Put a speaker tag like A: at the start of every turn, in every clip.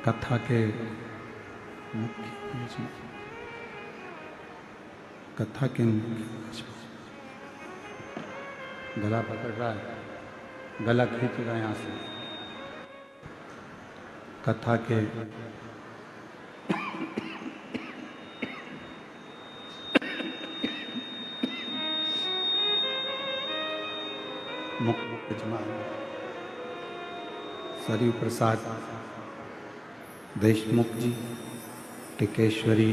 A: कथा के मुख्य कथा के गला पकड़ रहा है, गला खींचेगा यहाँ से। कथा के मुख्य यजमान सरयू प्रसाद देशमुख जी, टिकेश्वरी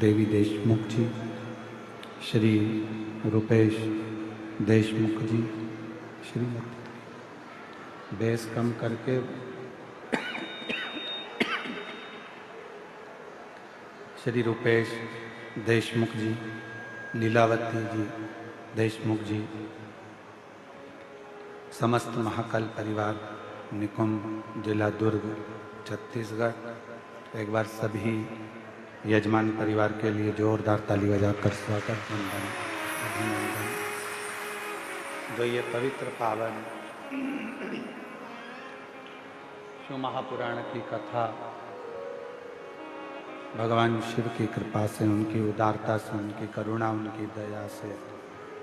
A: देवी देशमुख जी, श्री रुपेश देशमुख जी, श्रीमती बेस कम करके श्री रुपेश देशमुख जी, लीलावती जी देशमुख जी, समस्त महाकाल परिवार, निकुंभ, जिला दुर्ग, छत्तीसगढ़। एक बार सभी यजमान परिवार के लिए जोरदार ताली बजाकर स्वागत, वंदन, अभिनंदन। जो ये पवित्र पावन शिव महापुराण की कथा भगवान शिव की कृपा से, उनकी उदारता से, उनकी करुणा, उनकी दया से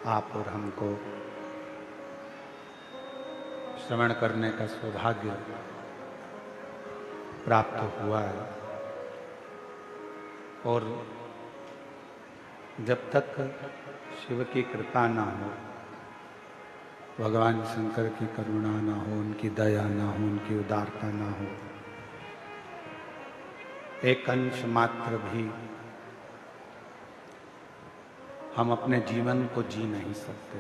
A: आप और हमको श्रवण करने का सौभाग्य प्राप्त हुआ है। और जब तक शिव की कृपा ना हो, भगवान शंकर की करुणा ना हो, उनकी दया ना हो, उनकी उदारता ना हो, एक अंश मात्र भी हम अपने जीवन को जी नहीं सकते।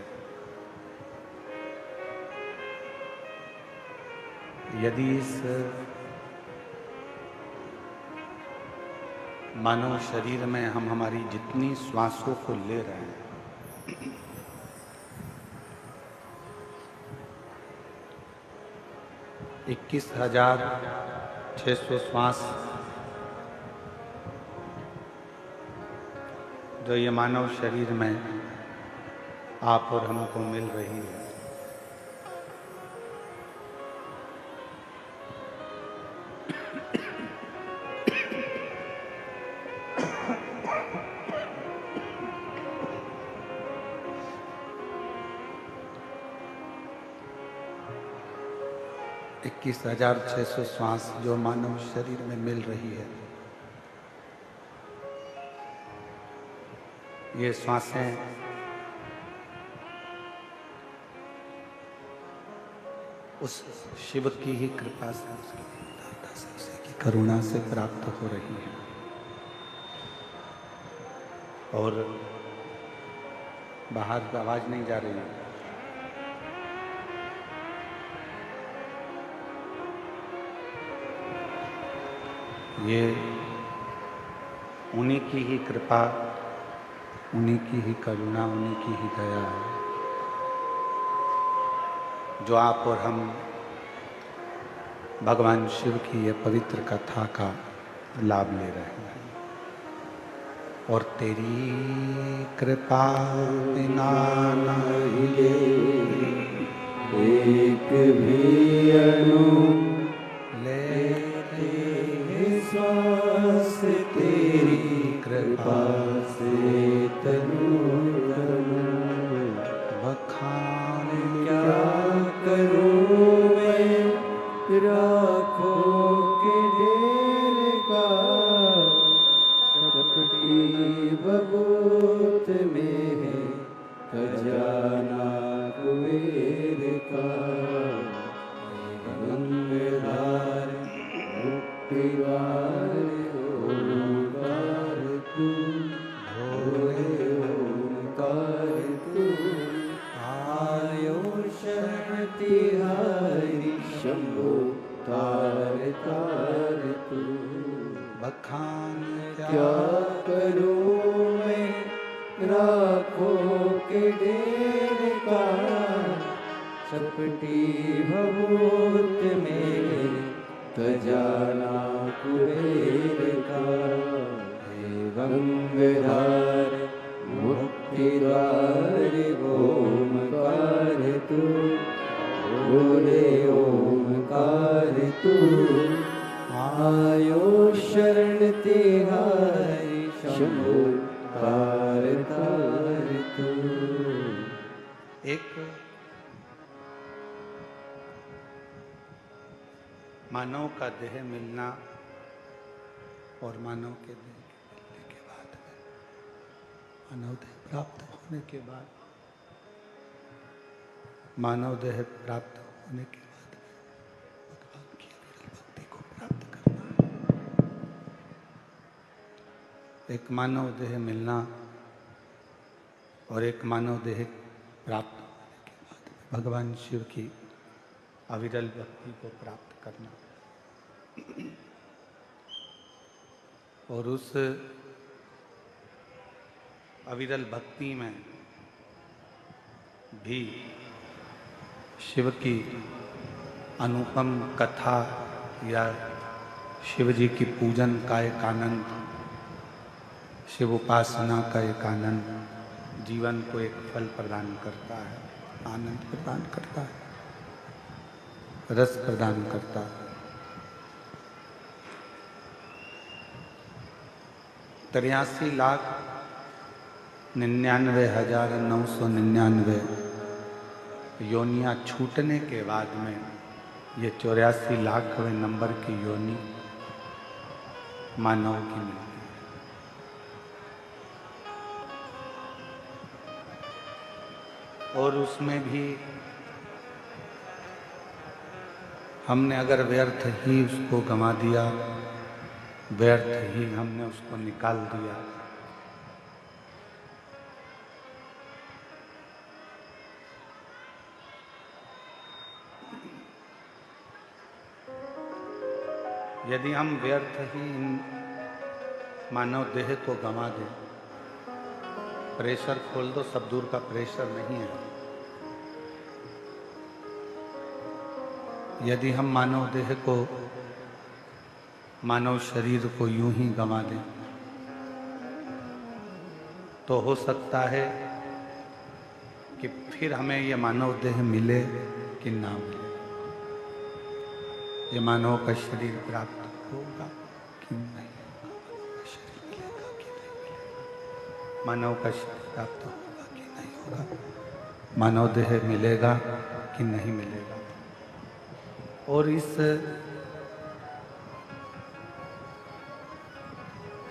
A: यदि इस मानव शरीर में हम हमारी जितनी श्वासों को ले रहे हैं, 21,600 श्वास जो ये मानव शरीर में आप और हमको मिल रही है, इक्कीस 21,600 श्वास जो मानव शरीर में मिल रही है, ये श्वासें उस शिव की ही कृपा से, उसकी करुणा से प्राप्त हो रही है। और बाहर आवाज नहीं जा रही है। ये उन्हीं की ही कृपा, उन्हीं की ही करुणा, उन्हीं की ही दया है जो आप और हम भगवान शिव की ये पवित्र कथा का लाभ ले रहे हैं। और तेरी कृपा बिना नहीं
B: एक भी अणु
A: लेते
B: श्वास तेरी कृपा से तनु
A: बखान
B: क्या करूं मैं, राखों के ढेर का सबकी बबूत में है खजाना कुबेर का। गंगाधार मुक्तिवार ओंकार तू, भोले ओंकार तू, आयो शरण तिहारी शंभो तार तार तू।
A: बखान
B: क्या करूं मैं, राखों के ढेर का चपटी भभूत में खजाना कुबेर का। हे गंगाधार मुक्तिद्वार ओंकार तू, बोले ओंकार तू, आयो शरण तिहारी शंभु तार तार तू।
A: एक मानव का देह मिलना और मानव के देह मिलने के बाद में, मानव देह प्राप्त होने के बाद, मानव देह प्राप्त होने के बाद में भगवान की अविरल भक्ति को प्राप्त करना। एक मानव देह मिलना और एक मानव देह प्राप्त होने के बाद में भगवान शिव की अविरल भक्ति को प्राप्त करना। और उस अविरल भक्ति में भी शिव की अनुपम कथा या शिव जी की पूजन का एक आनंद, शिव उपासना का एक आनंद जीवन को एक फल प्रदान करता है, आनंद प्रदान करता है, रस प्रदान करता है। 83,99,999 योनियाँ छूटने के बाद में ये 84,00,000वें नंबर की योनि मानव की मिलती है। और उसमें भी हमने अगर व्यर्थ ही उसको गंवा दिया, व्यर्थ ही हमने उसको निकाल दिया, यदि हम व्यर्थ ही इन मानव देह को गंवा दें, प्रेशर खोल दो, सब दूर का प्रेशर नहीं है। यदि हम मानव देह को, मानव शरीर को यूं ही गंवा दें, तो हो सकता है कि फिर हमें ये मानव देह मिले कि ना मिले, ये मानव का शरीर प्राप्त होगा कि नहीं होगा, शरीर मिलेगा कि नहीं मिलेगा, मानव का शरीर प्राप्त होगा कि नहीं होगा, मानव देह मिलेगा कि नहीं मिलेगा। और इस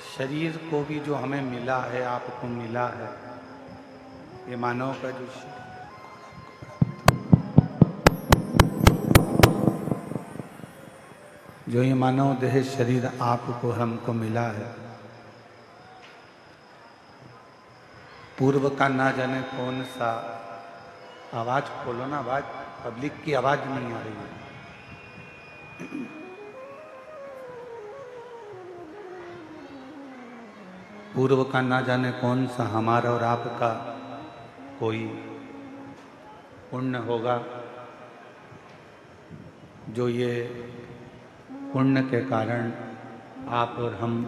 A: शरीर को भी जो हमें मिला है, आपको मिला है, ये मानव का जो शरीर, जो ये मानव देह शरीर आपको हमको मिला है, पूर्व का ना जाने कौन सा, आवाज खोलो ना, आवाज, पब्लिक की आवाज नहीं आ रही है। पूर्व का ना जाने कौन सा हमारा और आपका कोई पुण्य होगा, जो ये पुण्य के कारण आप और हम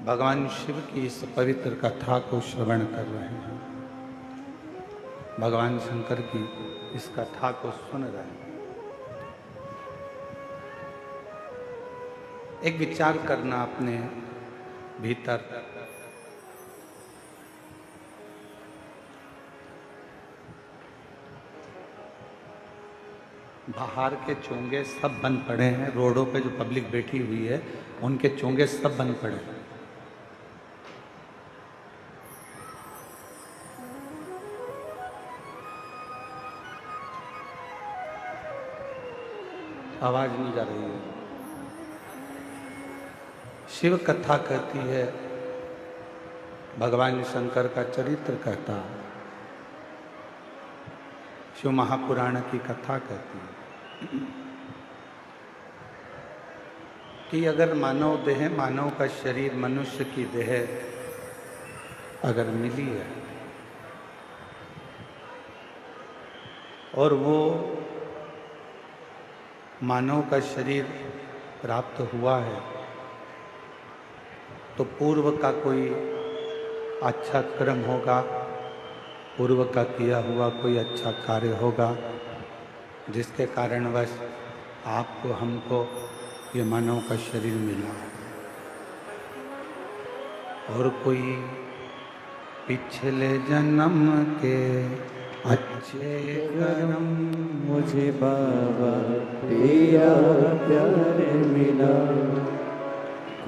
A: भगवान शिव की इस पवित्र कथा को श्रवण कर रहे हैं, भगवान शंकर की इस कथा को सुन रहे हैं। एक विचार करना अपने भीतर, बाहर के चोंगे सब बंद पड़े हैं, रोडों पे जो पब्लिक बैठी हुई है उनके चोंगे सब बंद पड़े हैं। आवाज नहीं जा रही है। शिव कथा कहती है, भगवान शंकर का चरित्र कहता है, शिव महापुराण की कथा कहती है कि अगर मानव देह, मानव का शरीर, मनुष्य की देह अगर मिली है और वो मानव का शरीर प्राप्त हुआ है, तो पूर्व का कोई अच्छा कर्म होगा, पूर्व का किया हुआ कोई अच्छा कार्य होगा, जिसके कारणवश आपको, हमको ये मानव का शरीर मिला और कोई पिछले जन्म के अच्छे कर्म
B: मुझे बाबा तेरा प्यार मिला।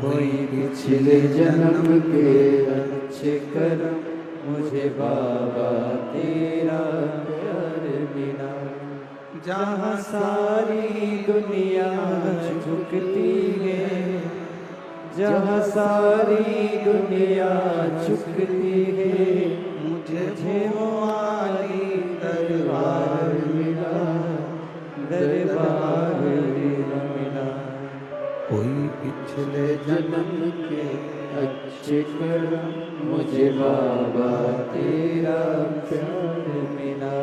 B: कोई पिछले जन्म के अच्छे कर्म मुझे बाबा तेरा प्यार मिला। जहाँ सारी दुनिया झुकती है, जहाँ सारी दुनिया झुकती है, मुझे वो आली दरबार मिला, दरबार मिला।
A: कोई पिछले
B: जन्म के अच्छे कर्म मुझे बाबा तेरा प्यार मिला।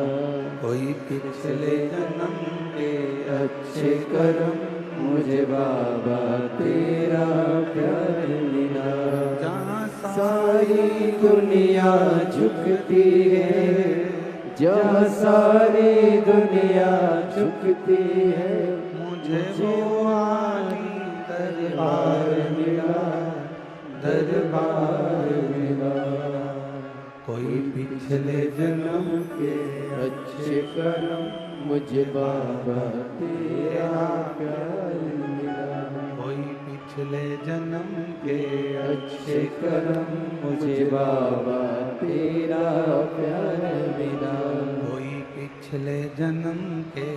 A: कोई पिछले
B: जन्म के अच्छे कर्म मुझे बाबा तेरा प्यार मिला। जहाँ सारी दुनिया झुकती है, जहाँ सारी दुनिया झुकती है, मुझे वो आली दरबार मिला, दरबार मिला।
A: कोई
B: पिछले जन्म के अच्छे कर्म मुझे बाबा तेरा प्यार मिला।
A: कोई पिछले जन्म के
B: अच्छे कर्म मुझे बाबा तेरा प्यार मिला।
A: कोई पिछले जन्म के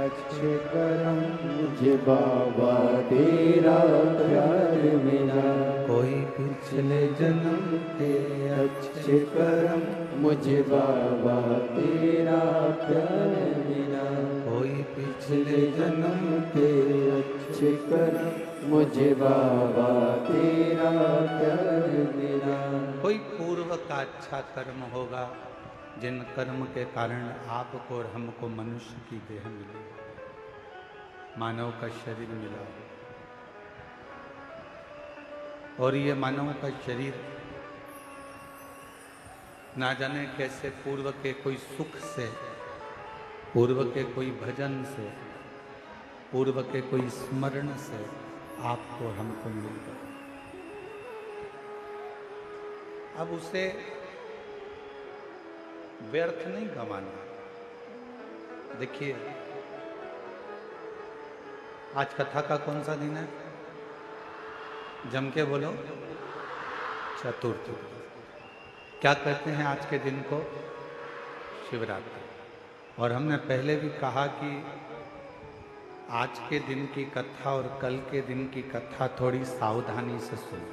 B: अच्छे कर्म मुझे बाबा तेरा प्यार मिला।
A: कोई पिछले जन्म के
B: अच्छे कर्म मुझे बाबा तेरा प्यार मिला।
A: कोई
B: पिछले जन्म के अच्छे कर्म मुझे बाबा तेरा प्यार मिला।
A: कोई पूर्व का अच्छा कर्म होगा जिन कर्म के कारण आपको और हमको मनुष्य की देह मिली, मानव का शरीर मिला। और ये मानव का शरीर ना जाने कैसे पूर्व के कोई सुख से, पूर्व के कोई भजन से, पूर्व के कोई स्मरण से आपको हमको मिल गया। अब उसे व्यर्थ नहीं गंवाना। देखिए, आज कथा का कौन सा दिन है? जम के बोलो, चतुर्थी। क्या कहते हैं आज के दिन को? शिवरात्रि। और हमने पहले भी कहा कि आज के दिन की कथा और कल के दिन की कथा थोड़ी सावधानी से सुनो।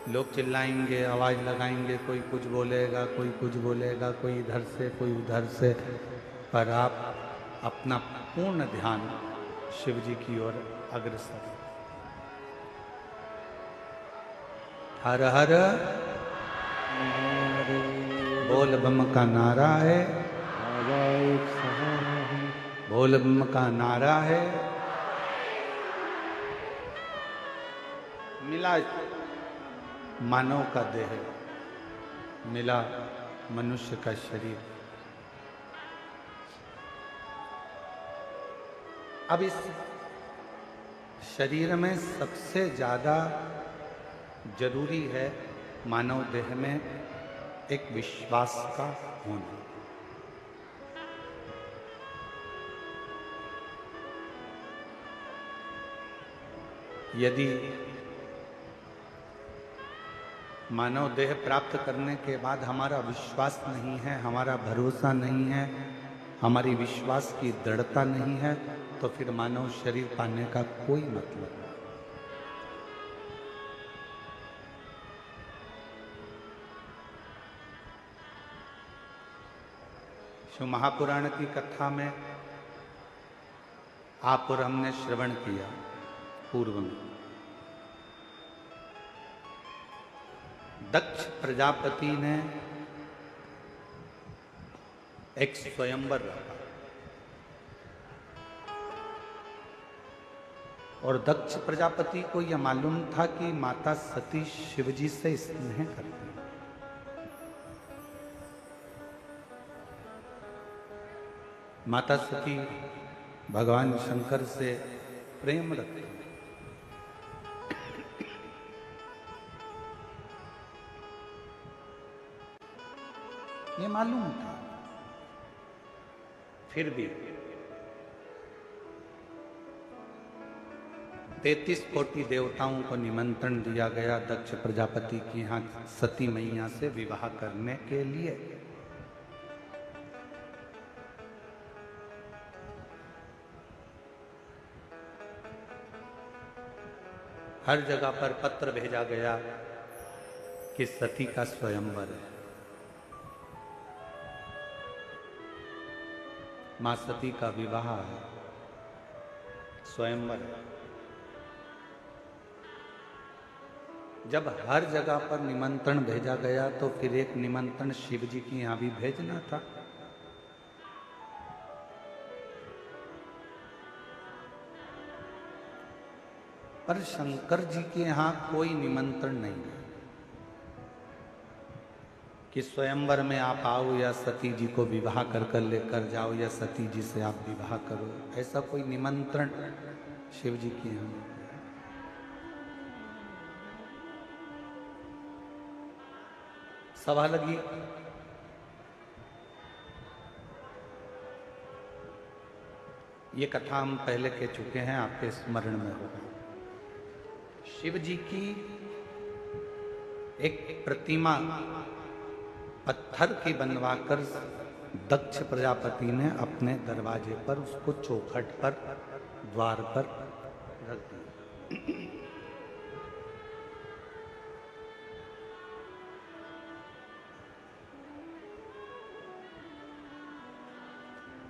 A: लोग चिल्लाएंगे, आवाज लगाएंगे, कोई कुछ बोलेगा, कोई कुछ बोलेगा, कोई इधर से कोई उधर से, पर आप अपना पूर्ण ध्यान शिव जी की ओर अग्रसर। हर हर बोल बम का नारा है, बोल बम का नारा है। मिला मानव का देह, मिला मनुष्य का शरीर। अब इस शरीर में सबसे ज्यादा जरूरी है मानव देह में एक विश्वास का होना। यदि मानव देह प्राप्त करने के बाद हमारा विश्वास नहीं है, हमारा भरोसा नहीं है, हमारी विश्वास की दृढ़ता नहीं है, तो फिर मानव शरीर पाने का कोई मतलब नहीं। शिव महापुराण की कथा में आप और हमने श्रवण किया पूर्व में। दक्ष प्रजापति ने एक स्वयंवर रखा और दक्ष प्रजापति को यह मालूम था कि माता सती शिवजी से स्नेह करती है। माता सती भगवान शंकर से प्रेम रखते हैं। ये मालूम था, फिर भी 33 कोटि देवताओं को निमंत्रण दिया गया दक्ष प्रजापति की यहाँ सती मैया से विवाह करने के लिए। हर जगह पर पत्र भेजा गया कि सती का स्वयंवर है, मां सती का विवाह है, स्वयंवर है। जब हर जगह पर निमंत्रण भेजा गया तो फिर एक निमंत्रण शिव जी की यहां भी भेजना था। पर शंकर जी के यहां कोई निमंत्रण नहीं है कि स्वयंवर में आप आओ या सती जी को विवाह कर लेकर जाओ या सती जी से आप विवाह करो, ऐसा कोई निमंत्रण शिव जी के यहां नहीं। सभा लगी, ये कथा हम पहले कह चुके हैं, आपके स्मरण में होगा। शिव जी की एक प्रतिमा पत्थर की बनवाकर दक्ष प्रजापति ने अपने दरवाजे पर, उसको चौखट पर, द्वार पर रख दी।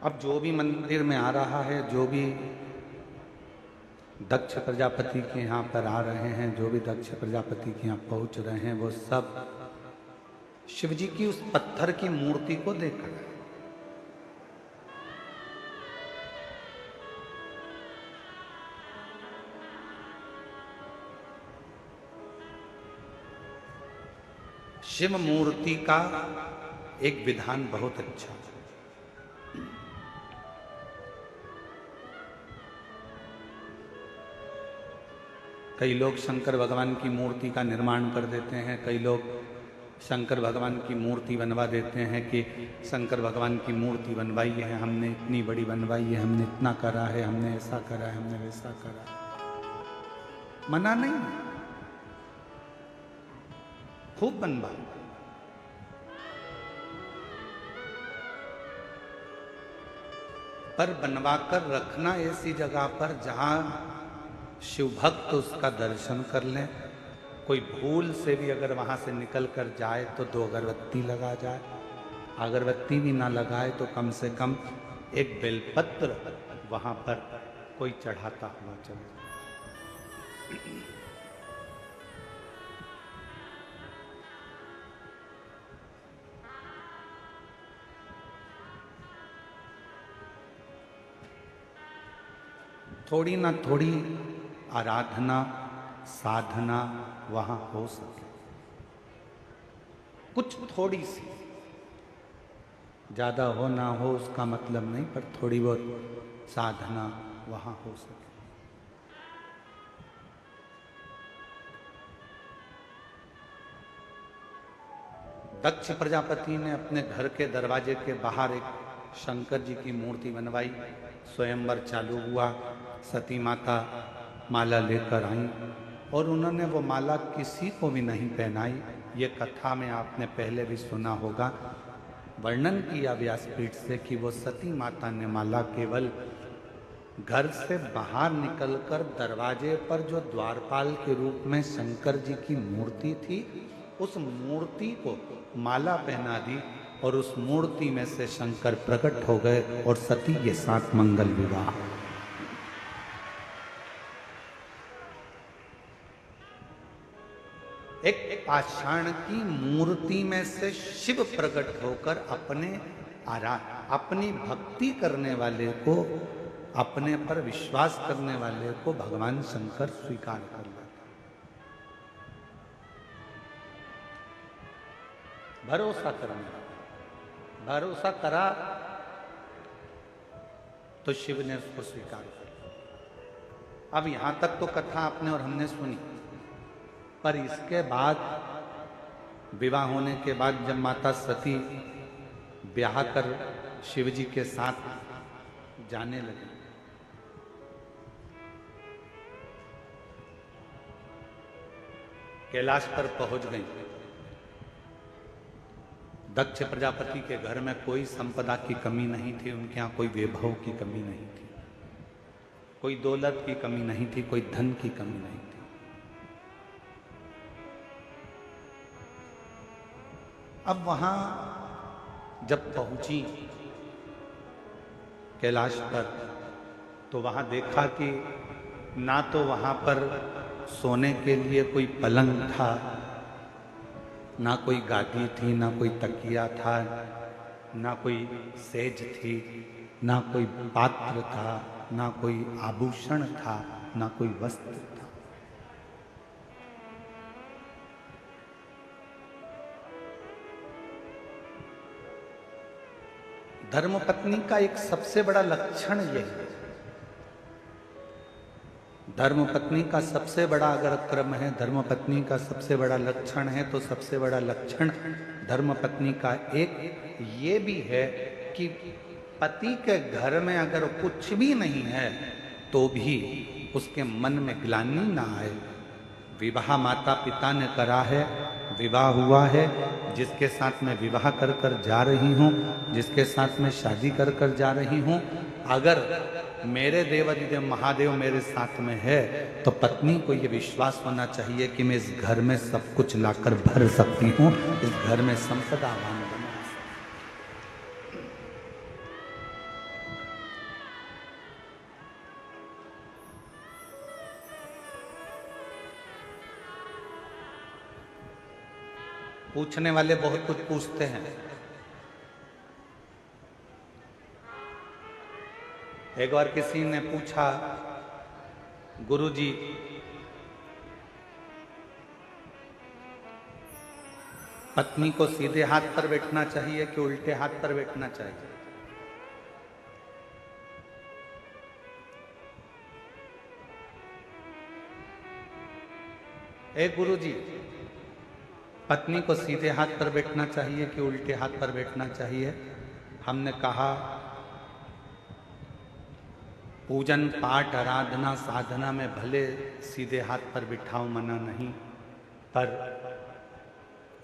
A: अब जो भी मंदिर में आ रहा है, जो भी दक्ष प्रजापति के यहाँ पर आ रहे हैं, जो भी दक्ष प्रजापति के यहाँ पहुंच रहे हैं, वो सब शिव जी की उस पत्थर की मूर्ति को देख रहे हैं। शिव मूर्ति का एक विधान बहुत अच्छा है। कई लोग शंकर भगवान की मूर्ति का निर्माण कर देते हैं, कई लोग शंकर भगवान की मूर्ति बनवा देते हैं कि शंकर भगवान की मूर्ति बनवाई है हमने, इतनी बड़ी बनवाई है हमने, इतना करा है हमने, ऐसा करा है हमने, वैसा करा है। मना नहीं, खूब बनवा, पर बनवाकर रखना ऐसी जगह पर जहां शिव भक्त उसका दर्शन कर लें। कोई भूल से भी अगर वहां से निकल कर जाए तो 2 अगरबत्ती लगा जाए, अगरबत्ती भी ना लगाए तो कम से कम एक बेलपत्र वहां पर कोई चढ़ाता हुआ चले। थोड़ी ना थोड़ी आराधना साधना वहां हो सके, कुछ थोड़ी सी, ज्यादा हो ना हो उसका मतलब नहीं, पर थोड़ी बहुत साधना वहां हो सके। दक्ष प्रजापति ने अपने घर के दरवाजे के बाहर एक शंकर जी की मूर्ति बनवाई, स्वयंवर चालू हुआ, सती माता माला लेकर आई और उन्होंने वो माला किसी को भी नहीं पहनाई। ये कथा में आपने पहले भी सुना होगा, वर्णन किया व्यासपीठ से कि वो सती माता ने माला केवल घर से बाहर निकलकर दरवाजे पर जो द्वारपाल के रूप में शंकर जी की मूर्ति थी, उस मूर्ति को माला पहना दी और उस मूर्ति में से शंकर प्रकट हो गए और सती के साथ मंगल विवाह। एक पाषाण की मूर्ति में से शिव प्रकट होकर अपनी भक्ति करने वाले को, अपने पर विश्वास करने वाले को भगवान शंकर स्वीकार कर लेते। भरोसा करना, भरोसा करा तो शिव ने उसको स्वीकार कर लिया। अब यहां तक तो कथा आपने और हमने सुनी, पर इसके बाद विवाह होने के बाद जब माता सती ब्याह कर शिव जी के साथ जाने लगे, कैलाश पर पहुंच गई। दक्ष प्रजापति के घर में कोई संपदा की कमी नहीं थी, उनके यहाँ कोई वैभव की कमी नहीं थी, कोई दौलत की कमी नहीं थी, कोई धन की कमी नहीं थी। अब वहां जब पहुंची कैलाश पर, तो वहां देखा कि ना तो वहां पर सोने के लिए कोई पलंग था, ना कोई गादी थी, ना कोई तकिया था, ना कोई सेज थी, ना कोई पात्र था, ना कोई आभूषण था, ना कोई वस्त्र था। धर्मपत्नी का एक सबसे बड़ा लक्षण यह है, धर्मपत्नी का सबसे बड़ा अगर क्रम है, धर्मपत्नी का सबसे बड़ा लक्षण है, तो सबसे बड़ा लक्षण धर्मपत्नी का एक ये भी है कि पति के घर में अगर कुछ भी नहीं है तो भी उसके मन में ग्लानि ना आए। विवाह माता पिता ने करा है, विवाह हुआ है, जिसके साथ मैं विवाह कर कर जा रही हूँ, जिसके साथ मैं शादी कर कर जा रही हूँ, अगर मेरे देवाधिदेव महादेव मेरे साथ में है तो पत्नी को ये विश्वास होना चाहिए कि मैं इस घर में सब कुछ लाकर भर सकती हूँ, इस घर में संपदावान बना। पूछने वाले बहुत कुछ पूछते हैं। एक बार किसी ने पूछा, गुरुजी पत्नी को सीधे हाथ पर बैठना चाहिए कि उल्टे हाथ पर बैठना चाहिए? गुरुजी पत्नी को सीधे हाथ पर बैठना चाहिए कि उल्टे हाथ पर बैठना चाहिए? हमने कहा पूजन पाठ आराधना साधना में भले सीधे हाथ पर बिठाओ, मना नहीं, पर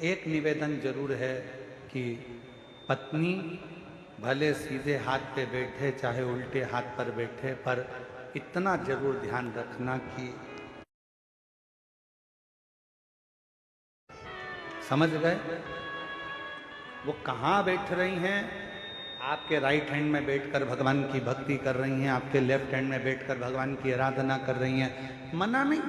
A: एक निवेदन जरूर है कि पत्नी भले सीधे हाथ पे बैठे चाहे उल्टे हाथ पर बैठे, पर इतना जरूर ध्यान रखना कि समझ गए वो कहाँ बैठ रही हैं। आपके राइट हैंड में बैठकर भगवान की भक्ति कर रही हैं, आपके लेफ्ट हैंड में बैठकर भगवान की आराधना कर रही हैं, मना नहीं।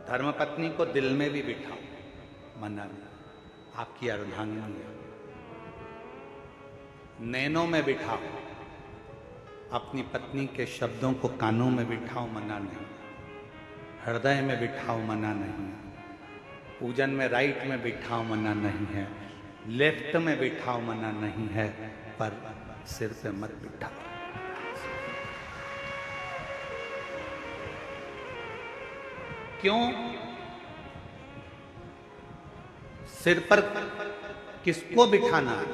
A: धर्मपत्नी को दिल में भी बिठाओ, मना नहीं, आपकी अर्धांगिनी है। नैनों में बिठाओ, अपनी पत्नी के शब्दों को कानों में बिठाओ, मना नहीं। हृदय में बिठाओ, मना नहीं है। पूजन में राइट में बिठाओ, मना नहीं है। लेफ्ट में बिठाओ, मना नहीं है, पर सिर पे मत बिठाओ। क्यों? सिर पर किसको बिठाना है?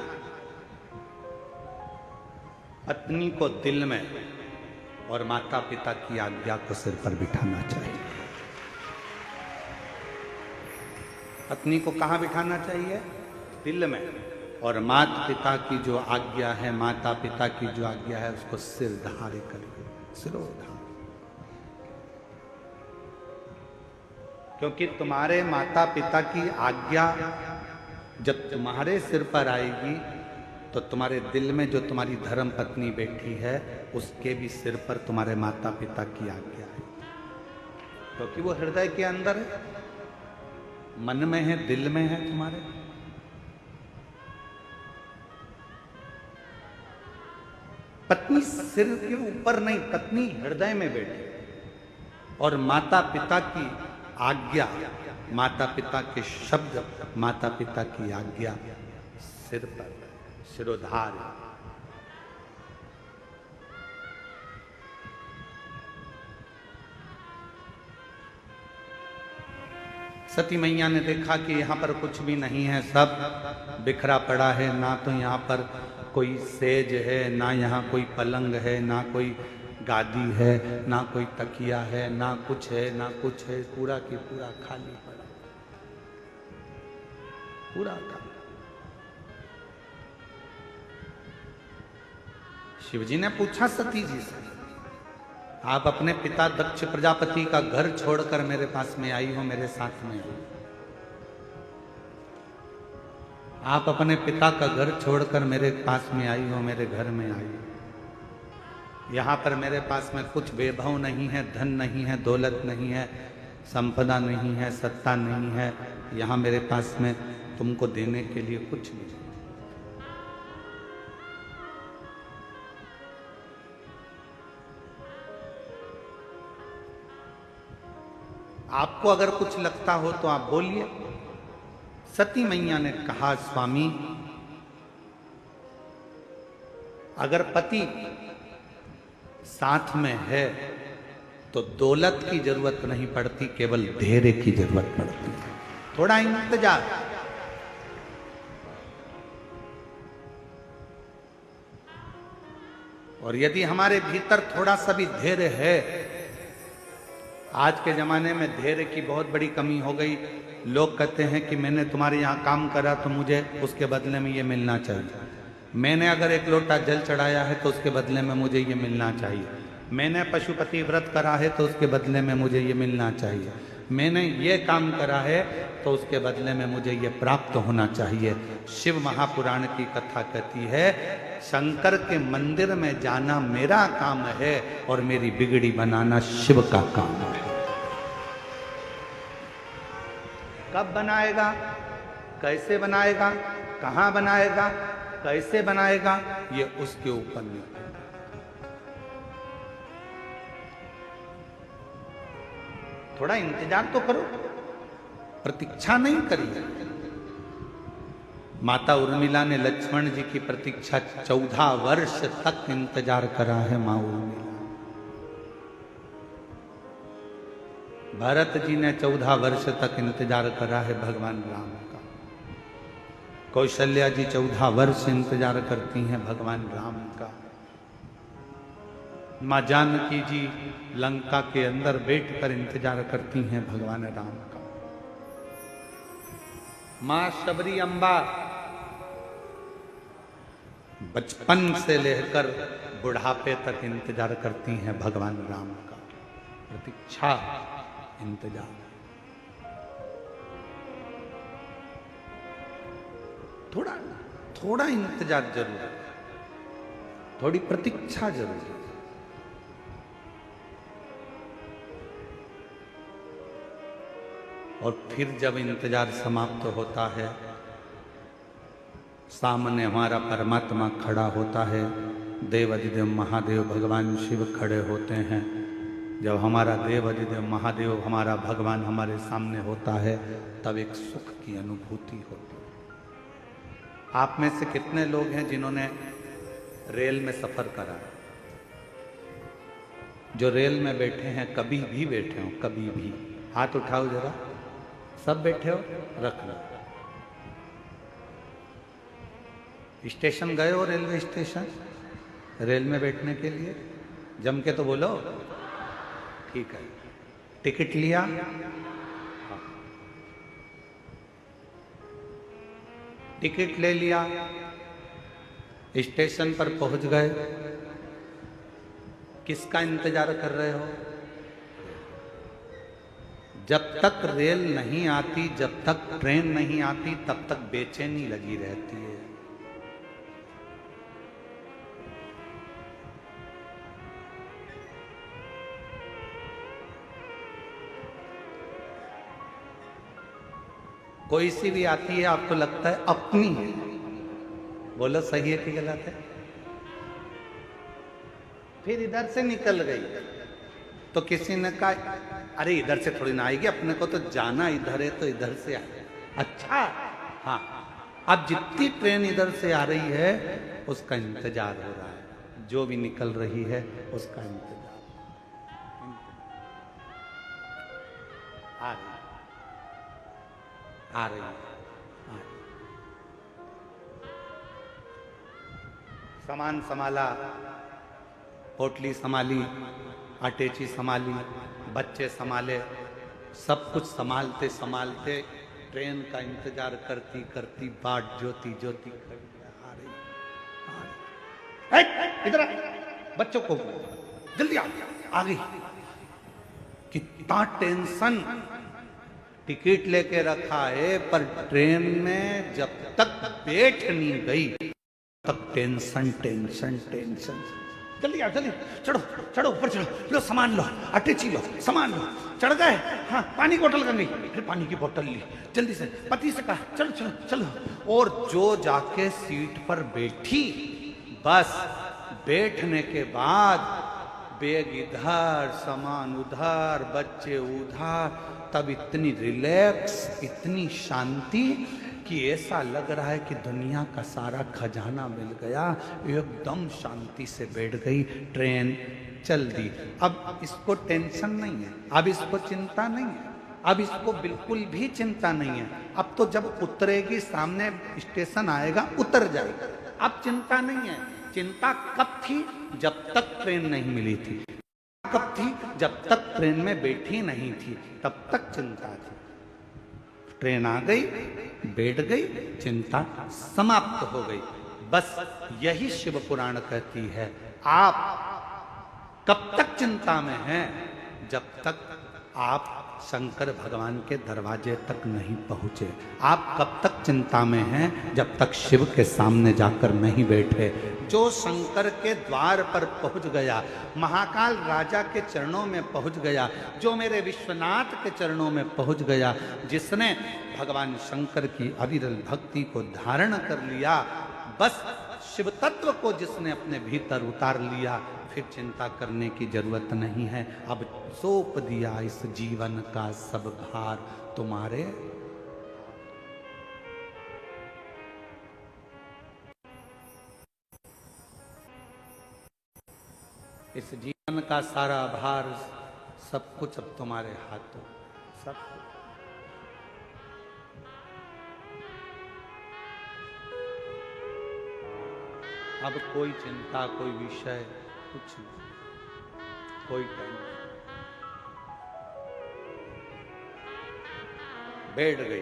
A: पत्नी को दिल में और माता पिता की आज्ञा को सिर पर बिठाना चाहिए। पत्नी को कहाँ बिठाना चाहिए? दिल में। और माता पिता की जो आज्ञा है, माता पिता की जो आज्ञा है, उसको सिर धारे करिए, सिरोधार। क्योंकि तुम्हारे माता पिता की आज्ञा जब तुम्हारे सिर पर आएगी तो तुम्हारे दिल में जो तुम्हारी धर्म पत्नी बैठी है उसके भी सिर पर तुम्हारे माता पिता की आज्ञा है, क्योंकि वो हृदय के अंदर है, मन में है, दिल में है तुम्हारे। पत्नी सिर के ऊपर नहीं, पत्नी हृदय में बैठी, और माता पिता की आज्ञा, माता पिता के शब्द, माता पिता की आज्ञा सिर पर सिरोधार। सती मैया ने देखा कि यहाँ पर कुछ भी नहीं है, सब बिखरा पड़ा है। ना तो यहाँ पर कोई सेज है, ना यहाँ कोई पलंग है, ना कोई गादी है, ना कोई तकिया है, ना कुछ है, ना कुछ है। पूरा की पूरा खाली पड़ा, पूरा खाली। शिवजी ने पूछा सती जी से, आप अपने पिता दक्ष प्रजापति का घर छोड़कर मेरे पास में आई हो, मेरे साथ में आई। आप अपने पिता का घर छोड़कर मेरे पास में आई हो, मेरे घर में आई। यहाँ पर मेरे पास में कुछ वैभव नहीं है, धन नहीं है, दौलत नहीं है, संपदा नहीं है, सत्ता नहीं है। यहाँ मेरे पास में तुमको देने के लिए कुछ नहीं। आपको अगर कुछ लगता हो तो आप बोलिए। सती मैया ने कहा, स्वामी, अगर पति साथ में है तो दौलत की जरूरत नहीं पड़ती, केवल धैर्य की जरूरत पड़ती है। थोड़ा इंतजार। और यदि हमारे भीतर थोड़ा सा भी धैर्य है, आज के जमाने में धैर्य की बहुत बड़ी कमी हो गई। लोग कहते हैं कि मैंने तुम्हारे यहाँ काम करा तो मुझे उसके बदले में ये मिलना चाहिए। मैंने अगर एक लोटा जल चढ़ाया है तो उसके बदले में मुझे ये मिलना चाहिए। मैंने पशुपति व्रत करा है तो उसके बदले में मुझे ये मिलना चाहिए। मैंने ये काम करा है तो उसके बदले में मुझे ये प्राप्त होना चाहिए। शिव महापुराण की कथा कहती है, शंकर के मंदिर में जाना मेरा काम है और मेरी बिगड़ी बनाना शिव का काम है। कब बनाएगा, कैसे बनाएगा, कहां बनाएगा, कैसे बनाएगा, ये उसके ऊपर निर्भर। थोड़ा इंतजार तो करो, प्रतीक्षा नहीं करिए। माता उर्मिला ने लक्ष्मण जी की प्रतीक्षा 14 वर्ष तक इंतजार करा है। मां उर्मिला, भरत जी ने 14 वर्ष तक इंतजार करा है भगवान राम का। कौशल्या जी 14 वर्ष इंतजार करती हैं भगवान राम का। मां जानकी जी लंका के अंदर बैठकर इंतजार करती हैं भगवान राम का। मां शबरी अम्बा बचपन से लेकर बुढ़ापे तक इंतजार करती हैं भगवान राम का। प्रतीक्षा, इंतजार। थोड़ा थोड़ा इंतजार जरूर है, थोड़ी प्रतीक्षा जरूर है। और फिर जब इंतजार समाप्त होता है, सामने हमारा परमात्मा खड़ा होता है। देव अधिदेव महादेव भगवान शिव खड़े होते हैं। जब हमारा देव अधिदेव महादेव, हमारा भगवान हमारे सामने होता है, तब एक सुख की अनुभूति होती है। आप में से कितने लोग हैं जिन्होंने रेल में सफर करा? जो रेल में बैठे हैं, कभी भी बैठे हो, कभी भी हाथ उठाओ जरा। सब बैठे हो? रख लो। स्टेशन गए हो? रेलवे स्टेशन, रेल में बैठने के लिए जम के तो बोलो। ठीक है, टिकट लिया? हाँ। टिकट ले लिया, स्टेशन पर पहुंच गए। किसका इंतजार कर रहे हो? जब तक रेल नहीं आती, जब तक ट्रेन नहीं आती, तब तक बेचैनी लगी रहती है। कोई सी भी आती है, आपको लगता है अपनी है। बोलो सही है कि गलत है? फिर इधर से निकल गई तो किसी ने कहा, अरे इधर से थोड़ी ना आएगी, अपने को तो जाना इधर है, तो इधर से आए। अच्छा, हाँ, अब जितनी ट्रेन इधर से आ रही है उसका इंतजार हो रहा है, जो भी निकल रही है उसका इंतजार आ रही आ रही आ रही। सामान संभाला, पोटली संभाली, अटैची संभाली, बच्चे संभाले, सब कुछ संभालते संभालते ट्रेन का इंतजार करती करती बाट जोती जोती आ रही आ रही। इधर बच्चों को जल्दी आ गई। कितना टेंशन, टिकट लेके रखा है पर ट्रेन में जब तक बैठ नहीं गई तब टेंशन टेंशन टेंशन। जल्दी आओ, जल्दी चढ़ो चढ़ो, ऊपर चढ़ो, लो सामान लो, अटैची लो, सामान लो। चढ़ गए, हाँ पानी की बोतल कर गई, फिर पानी की बोतल ली, जल्दी से पति से कहा चलो चलो चलो। और जो जाके सीट पर बैठी, बस बैठने के बाद बैग इधर, सामान उधर, बच्चे उधर, तब इतनी रिलैक्स, इतनी शांति कि ऐसा लग रहा है कि दुनिया का सारा खजाना मिल गया। एकदम शांति से बैठ गई, ट्रेन चल दी। अब इसको टेंशन नहीं है, अब इसको चिंता नहीं है, अब इसको बिल्कुल भी चिंता नहीं है। अब तो जब उतरेगी, सामने स्टेशन आएगा, उतर जाएगी, अब चिंता नहीं है। चिंता कब थी? जब तक ट्रेन नहीं मिली थी। कब थी? जब तक ट्रेन में बैठी नहीं थी, तब तक चिंता थी। ट्रेन आ गई, बैठ गई, चिंता समाप्त हो गई। बस यही शिव पुराण कहती है। आप कब तक चिंता में हैं? जब तक आप शंकर भगवान के दरवाजे तक नहीं पहुंचे। आप कब तक चिंता में हैं? जब तक शिव के सामने जाकर नहीं बैठे। जो शंकर के द्वार पर पहुंच गया, महाकाल राजा के चरणों में पहुंच गया, जो मेरे विश्वनाथ के चरणों में पहुंच गया, जिसने भगवान शंकर की अविरल भक्ति को धारण कर लिया, बस शिव तत्व को जिसने अपने भीतर उतार लिया, फिर चिंता करने की जरूरत नहीं है। अब सौंप दिया इस जीवन का सब भार तुम्हारे। इस जीवन का सारा भार, सब कुछ अब तुम्हारे हाथों, सब कुछ। अब कोई चिंता, कोई विषय, कुछ नहीं, कोई टेंशन। बैठ गई,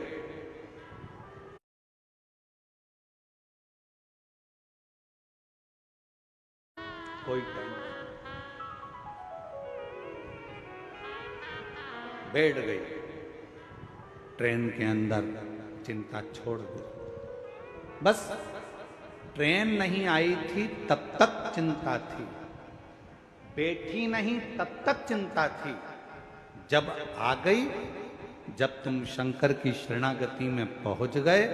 A: कोई टेंशन, बैठ गई। ट्रेन के अंदर चिंता छोड़ दी। बस ट्रेन नहीं आई थी तब तक चिंता थी, बैठी नहीं तब तक चिंता थी। जब आ गई, जब तुम शंकर की शरणागति में पहुंच गए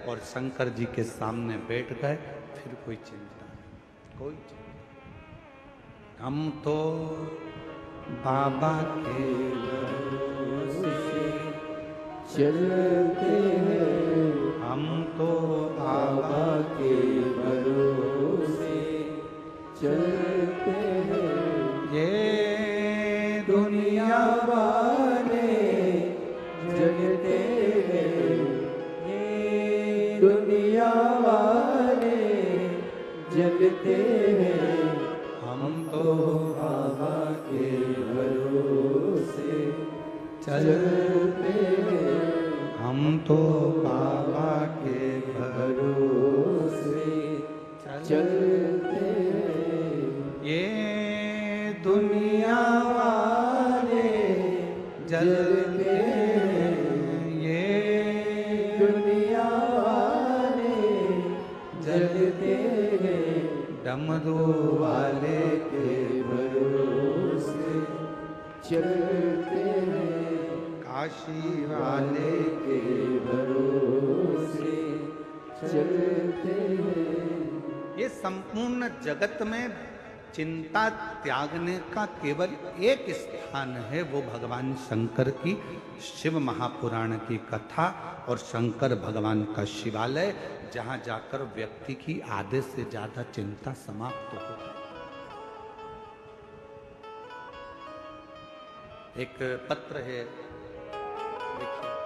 A: और शंकर जी के सामने बैठ गए, फिर कोई चिंता नहीं, कोई चिंता। हम तो बाबा के
B: भरोसे चलते हैं,
A: हम तो
B: बाबा के भरोसे चलते हैं।
A: ये
B: दुनिया वाले जलते हैं, ये दुनिया वाले जलते हैं।
A: हम तो
B: बाबा के भरोसे
A: चलते
B: हैं,
A: हम तो बाबा के
B: भरोसे चलते हैं।
A: ये दुनिया वाले जलते हैं, ये
B: दुनिया वाले जलते हैं।
A: डमरू
B: वाले के भरोसे चलते हैं,
A: काशी वाले
B: के भरोसे चलते हैं।
A: ये संपूर्ण जगत में चिंता त्यागने का केवल एक स्थान है, वो भगवान शंकर की शिव महापुराण की कथा और शंकर भगवान का शिवालय, जहां जाकर व्यक्ति की आधे से ज्यादा चिंता समाप्त हो। एक पत्र है, देखिए,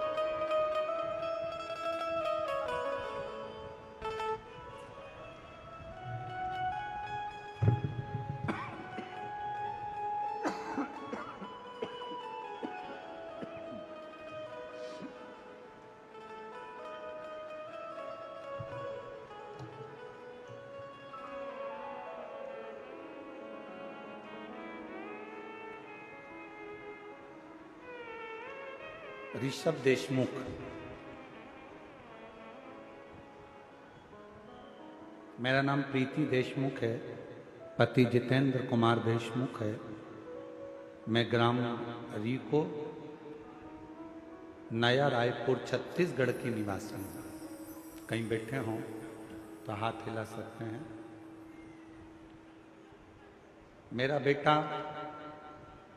A: ऋषभ देशमुख, मेरा नाम प्रीति देशमुख है, पति जितेंद्र कुमार देशमुख है। मैं ग्राम रीको, नया रायपुर, छत्तीसगढ़ की निवासी हूँ। कहीं बैठे हों तो हाथ हिला सकते हैं। मेरा बेटा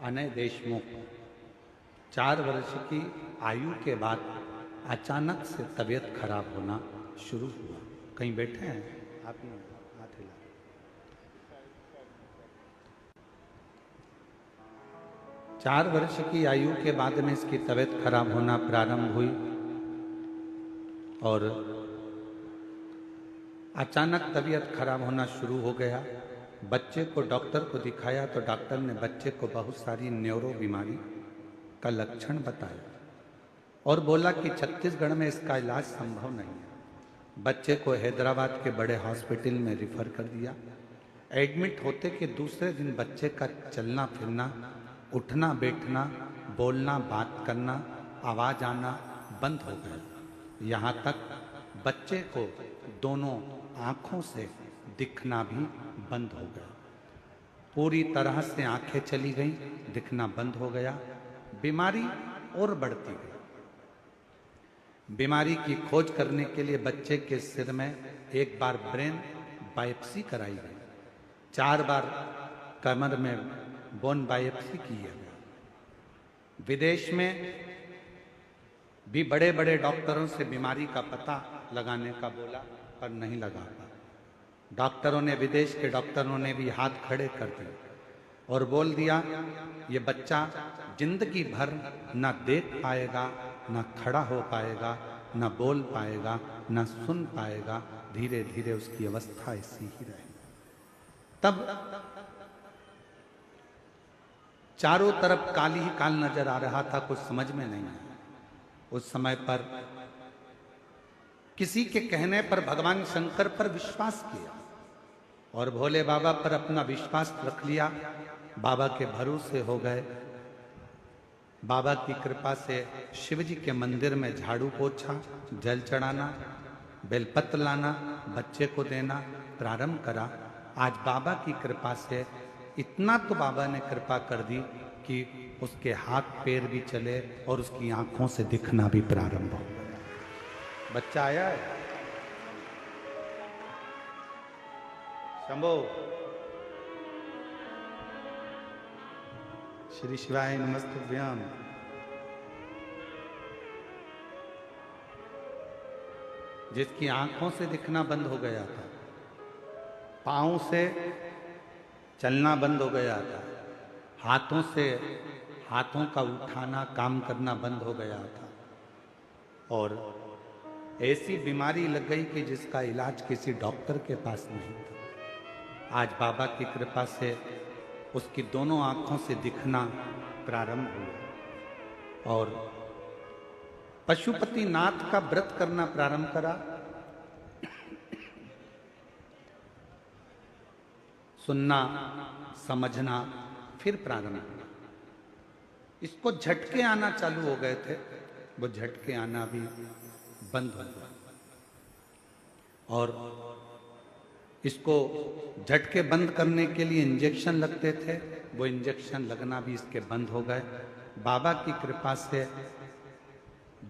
A: अनय देशमुख 4 वर्ष की आयु के बाद अचानक से तबीयत खराब होना शुरू हुआ। कहीं बैठे हैं आप? हाथ हिला। चार वर्ष की आयु के बाद में इसकी तबीयत खराब होना प्रारंभ हुई और अचानक तबीयत खराब होना शुरू हो गया। बच्चे को डॉक्टर को दिखाया तो डॉक्टर ने बच्चे को बहुत सारी न्यूरो बीमारी का लक्षण बताया और बोला कि छत्तीसगढ़ में इसका इलाज संभव नहीं है। बच्चे को हैदराबाद के बड़े हॉस्पिटल में रिफर कर दिया। एडमिट होते कि दूसरे दिन बच्चे का चलना फिरना, उठना बैठना, बोलना बात करना, आवाज आना बंद हो गया। यहाँ तक बच्चे को दोनों आंखों से दिखना भी बंद हो गया। पूरी तरह से आंखें चली गई, दिखना बंद हो गया। बीमारी और बढ़ती गई। बीमारी की खोज करने के लिए बच्चे के सिर में एक बार ब्रेन बायोप्सी कराई गई, 4 बार कमर में बोन बायोप्सी किया गया। विदेश में भी बड़े बड़े डॉक्टरों से बीमारी का पता लगाने का बोला, पर नहीं लगा पाया। डॉक्टरों ने, विदेश के डॉक्टरों ने भी हाथ खड़े कर दिए और बोल दिया ये बच्चा जिंदगी भर ना देख पाएगा, ना खड़ा हो पाएगा, ना बोल पाएगा, ना सुन पाएगा। धीरे धीरे उसकी अवस्था ऐसी ही रहेगी। तब चारों तरफ काली ही काल नजर आ रहा था, कुछ समझ में नहीं आया। उस समय पर किसी के कहने पर भगवान शंकर पर विश्वास किया और भोले बाबा पर अपना विश्वास रख लिया। बाबा के भरोसे हो गए। बाबा की कृपा से शिव जी के मंदिर में झाड़ू पोछा, जल चढ़ाना, बेलपत्र लाना, बच्चे को देना प्रारंभ करा। आज बाबा की कृपा से इतना तो बाबा ने कृपा कर दी कि उसके हाथ पैर भी चले और उसकी आंखों से दिखना भी प्रारंभ हो गया। बच्चा आया है। शंभो, श्री शिवाय नमस्तुभ्यम। जिसकी आंखों से दिखना बंद हो गया था, पांव से चलना बंद हो गया था, हाथों से हाथों का उठाना काम करना बंद हो गया था और ऐसी बीमारी लग गई कि जिसका इलाज किसी डॉक्टर के पास नहीं था। आज बाबा की कृपा से उसकी दोनों आंखों से दिखना प्रारंभ हुआ और पशुपति नाथ का व्रत करना प्रारंभ करा। सुनना, समझना फिर प्रारंभ हुआ। इसको झटके आना चालू हो गए थे, वो झटके आना भी बंद हो गया और इसको झटके बंद करने के लिए इंजेक्शन लगते थे, वो इंजेक्शन लगना भी इसके बंद हो गए। बाबा की कृपा से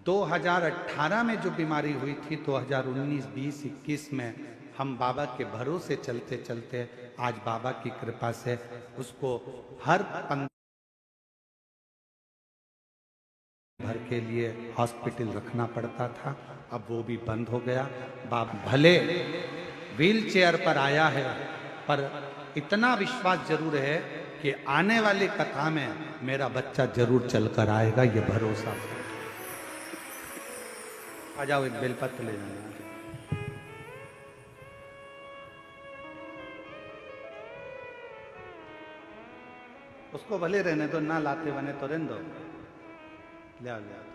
A: 2018 में जो बीमारी हुई थी, 2019, 20, 21 में हम बाबा के भरोसे चलते चलते आज बाबा की कृपा से उसको हर भर के लिए हॉस्पिटल रखना पड़ता था, अब वो भी बंद हो गया। बाप भले व्हील चेयर पर आया है, पर इतना विश्वास जरूर है कि आने वाली कथा में मेरा बच्चा जरूर चलकर आएगा, ये भरोसा। आ जाओ, एक बेलपत्र ले जाना। उसको भले रहने दो, ना लाते बने तो रहने दो। ले आओ, ले आओ।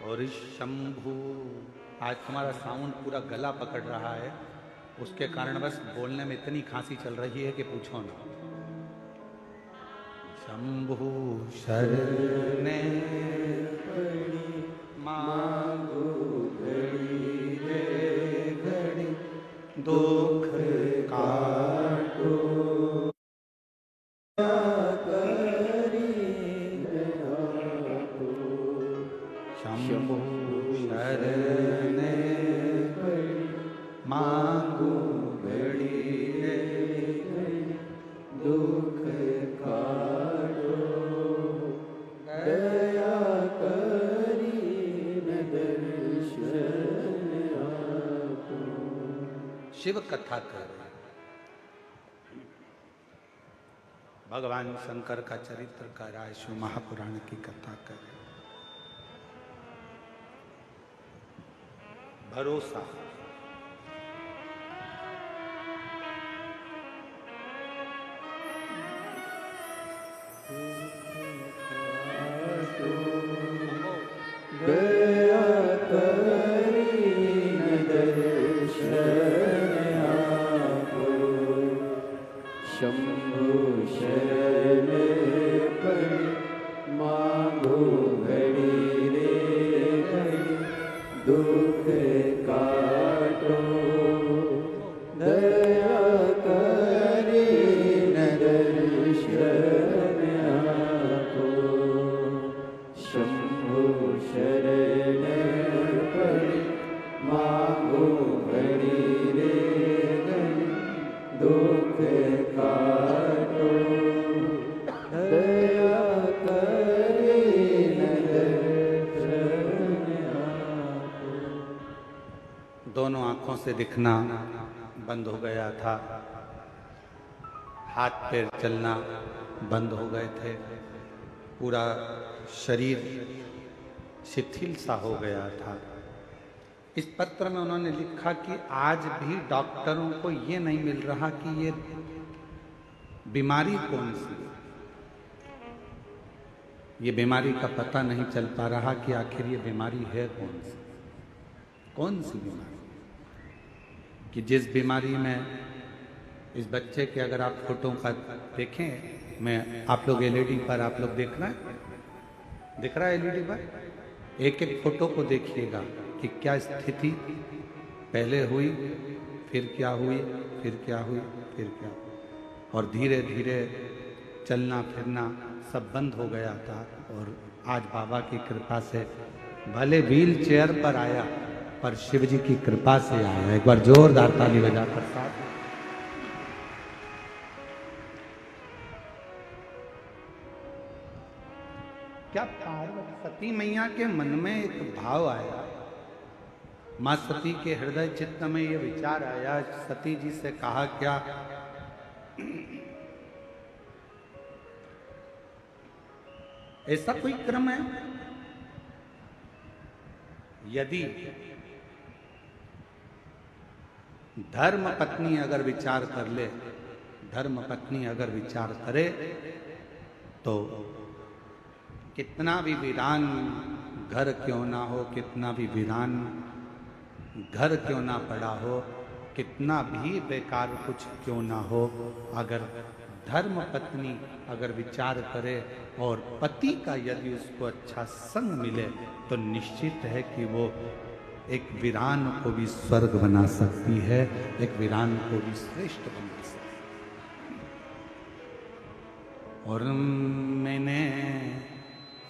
A: और इस शंभु, आज तुम्हारा साउंड पूरा गला पकड़ रहा है, उसके कारण बस बोलने में इतनी खांसी चल रही है कि पूछो ना। शंभु शरणे मांगो घड़ी रे घड़ी, दुख काटो शंभु शरणे मांगो घड़ी रे
B: दुख काटो, दया करी दर्शन आपो।
A: शिव कथा कर, भगवान शंकर का चरित्र का राय शिव महापुराण की कथा कर। भरोसा,
B: दया करी दर्शन आपो। शंभु शरण पड़ी मांगो घड़ी रे घड़ी, दुख काटो, दया करी दर्शन आपो। शंभु शरण पड़ी मांगो घड़ी रे घड़ी, दुख काटो, दया करी दर्शन आपो।
A: दोनों आंखों से दिखना बंद हो गया था, हाथ पैर चलना बंद हो गए थे, पूरा शरीर शिथिल सा हो गया था। इस पत्र में उन्होंने लिखा कि आज भी डॉक्टरों को ये नहीं मिल रहा कि ये बीमारी कौन सी है, ये बीमारी का पता नहीं चल पा रहा कि आखिर ये बीमारी है कौन सी बीमारी, कि जिस बीमारी में इस बच्चे के अगर आप फोटो का देखें, मैं आप लोग एलईडी पर आप लोग देख रहे हैं, दिख रहा है एलईडी पर, एक एक फोटो को देखिएगा कि क्या स्थिति पहले हुई, फिर क्या हुई, फिर क्या हुई, फिर क्या हुई, और धीरे धीरे चलना फिरना सब बंद हो गया था। और आज बाबा की कृपा से भले व्हील चेयर पर आया, पर शिव जी की कृपा से आया। एक बार जोरदार ताली बजाकर साथ। क्या पार्वती सती मैया के मन में एक भाव आया, मां सती के हृदय चित्त में ये विचार आया, सती जी से कहा क्या, ऐसा कोई क्रम है, यदि धर्म पत्नी अगर विचार कर ले, धर्म पत्नी अगर विचार करे, तो कितना भी वीरान घर क्यों ना हो, कितना भी वीरान घर क्यों ना पड़ा हो, कितना भी बेकार कुछ क्यों ना हो, अगर धर्म पत्नी अगर विचार करे और पति का यदि उसको अच्छा संग मिले, तो निश्चित है कि वो एक वीरान को भी स्वर्ग बना सकती है, एक वीरान को भी श्रेष्ठ बना सकती है। और मैंने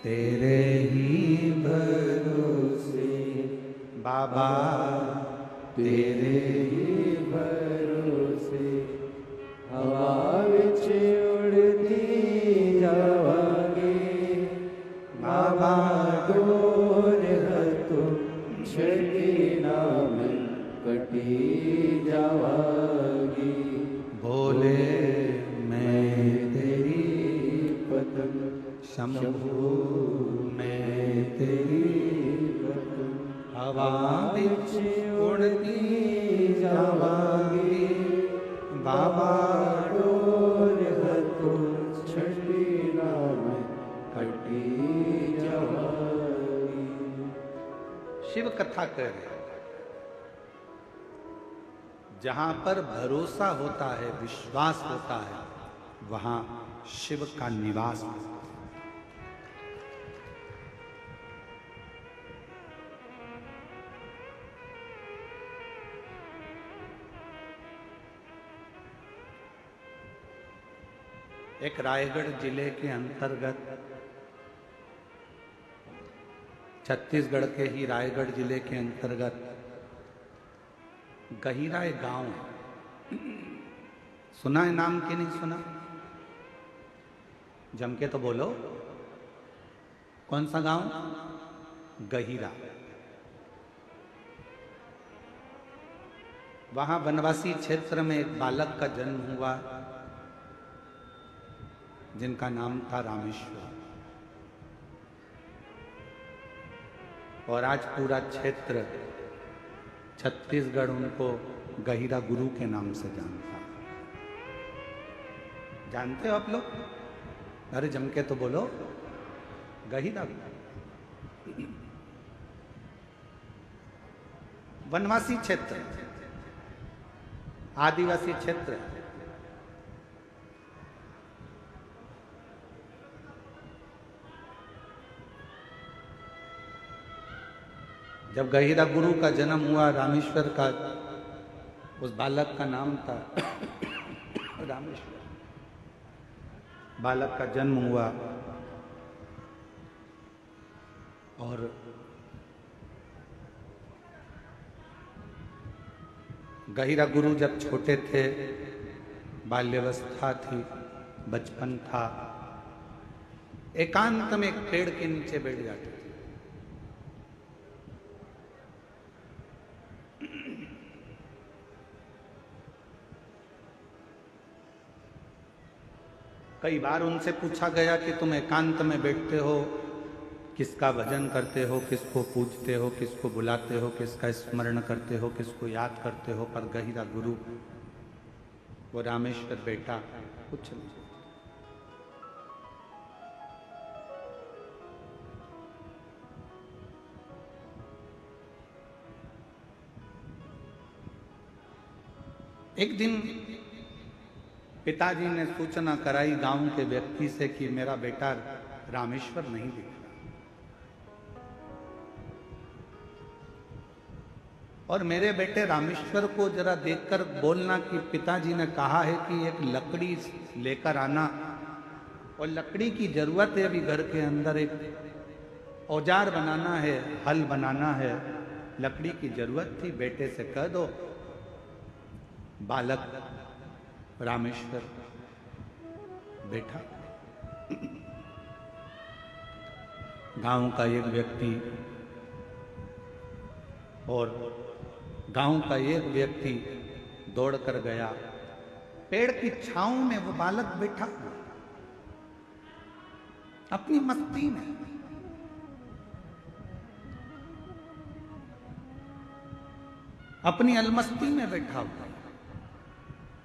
A: तेरे ही
B: भरोसे
A: बाबा
B: तेरे ही भरोसे हवा विच उड़ती जावांगे बाबा डोर हथों छड़ी नाम कटी जावांगी
A: बोले मैं तेरी
B: पतंग
A: शंभू मैं तेरी हवा बिच उड़ती जावांगी बाबा
B: डोर हथों छड़ी नाम कटी जावांगी।
A: शिव कथा कर रहे हैं। जहां पर भरोसा होता है, विश्वास होता है, वहां शिव का निवास होता है। एक रायगढ़ जिले के अंतर्गत, छत्तीसगढ़ के ही रायगढ़ जिले के अंतर्गत गहिरा एक गांव है। सुना है नाम कि नहीं सुना? जम के तो बोलो, कौन सा गांव? गहिरा। वहां वनवासी क्षेत्र में एक बालक का जन्म हुआ जिनका नाम था रामेश्वर। और आज पूरा क्षेत्र छत्तीसगढ़ उनको गहिरा गुरु के नाम से जानता है। जानते हो आप लोग? अरे जम के तो बोलो, गहिरा गुरु। वनवासी क्षेत्र, आदिवासी क्षेत्र, जब गहिरा गुरु का जन्म हुआ, रामेश्वर का, उस बालक का नाम था रामेश्वर। बालक का जन्म हुआ और गहिरा गुरु जब छोटे थे, बाल्यावस्था थी, बचपन था, एकांत में एक पेड़ के नीचे बैठ जाते थे। कई बार उनसे पूछा गया कि तुम एकांत में बैठते हो, किसका भजन करते हो, किसको पूजते हो, किसको बुलाते हो, किसका स्मरण करते हो, किसको याद करते हो? पर गहिरा गुरु, वो रामेश्वर बेटा, कुछ नहीं। एक दिन पिताजी ने सूचना कराई गांव के व्यक्ति से कि मेरा बेटा रामेश्वर नहीं दिख रहा। और मेरे बेटे रामेश्वर को जरा देखकर बोलना कि पिताजी ने कहा है कि एक लकड़ी लेकर आना, और लकड़ी की जरूरत है अभी घर के अंदर, एक औजार बनाना है, हल बनाना है, लकड़ी की जरूरत थी, बेटे से कह दो। बालक रामेश्वर बैठा। गांव का एक व्यक्ति और गांव का एक व्यक्ति दौड़ कर गया। पेड़ की छांव में वो बालक बैठा हुआ अपनी मस्ती में। अपनी अलमस्ती में बैठा हुआ।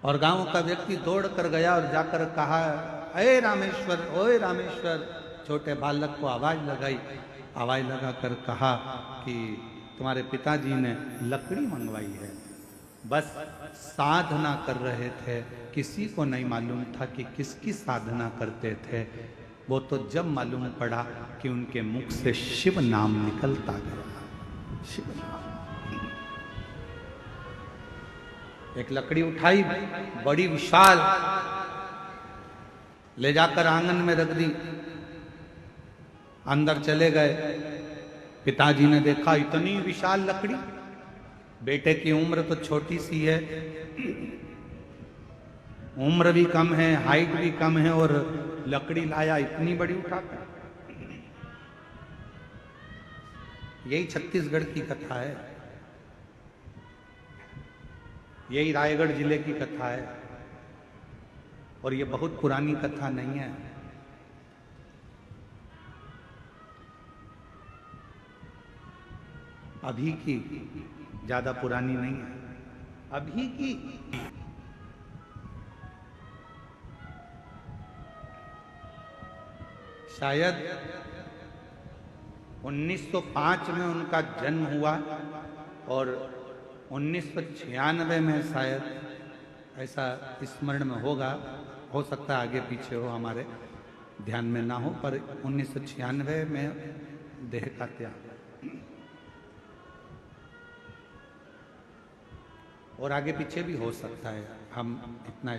A: और गांव का व्यक्ति दौड़ कर गया और जाकर कहा, अरे रामेश्वर, ओए रामेश्वर। छोटे बालक को आवाज लगाई, आवाज लगाकर कहा कि तुम्हारे पिताजी ने लकड़ी मंगवाई है, बस साधना कर रहे थे। किसी को नहीं मालूम था कि किसकी साधना करते थे। वो तो जब मालूम पड़ा कि उनके मुख से शिव नाम निकलता गया। शिव नाम। एक लकड़ी उठाई बड़ी विशाल, ले जाकर आंगन में रख दी। अंदर चले गए, पिताजी ने देखा इतनी विशाल लकड़ी, बेटे की उम्र तो छोटी सी है, उम्र भी कम है, हाइट भी कम है, और लकड़ी लाया इतनी बड़ी उठाकर। यही छत्तीसगढ़ की कथा है, यही रायगढ़ जिले की कथा है, और ये बहुत पुरानी कथा नहीं है। अभी की, ज्यादा पुरानी नहीं है, अभी की। शायद 1905 में उनका जन्म हुआ और 1996 में शायद, ऐसा स्मरण में होगा, हो सकता है आगे पीछे हो, हमारे ध्यान में ना हो, पर 1996 में देह का त्याग। और आगे पीछे भी हो सकता है, हम इतना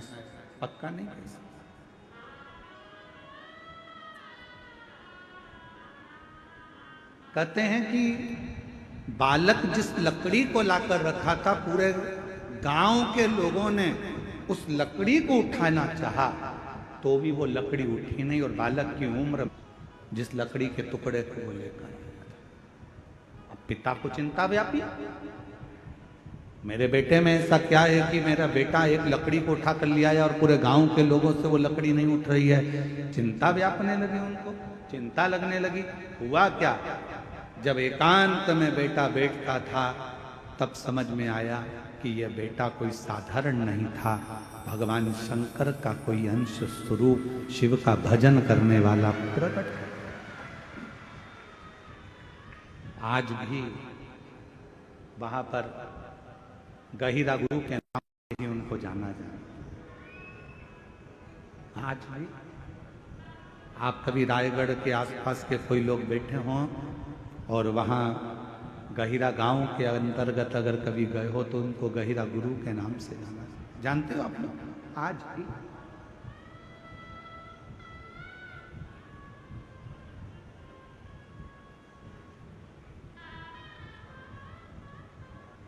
A: पक्का नहीं कह सकते। कहते हैं कि बालक जिस लकड़ी को लाकर रखा था, पूरे गांव के लोगों ने उस लकड़ी को उठाना चाहा तो भी वो लकड़ी उठी नहीं, और बालक की उम्र जिस लकड़ी के टुकड़े को वो लेकर। अब पिता को चिंता व्यापी, मेरे बेटे में ऐसा क्या है कि मेरा बेटा एक लकड़ी को उठा कर लिया है और पूरे गांव के लोगों से वो लकड़ी नहीं उठ रही है। चिंता व्यापने लगी उनको, चिंता लगने लगी। हुआ क्या, जब एकांत में बेटा बैठता था तब समझ में आया कि यह बेटा कोई साधारण नहीं था, भगवान शंकर का कोई अंश स्वरूप, शिव का भजन करने वाला प्रकट है। आज भी वहां पर गहिरा गुरु के नाम से ही उनको जाना जाए। आज भी आप कभी रायगढ़ के आसपास के कोई लोग बैठे हों और वहाँ गहिरा गांव के अंतर्गत अगर कभी गए हो तो उनको गहिरा गुरु के नाम से जाना। जानते हो आप लोग, आज भी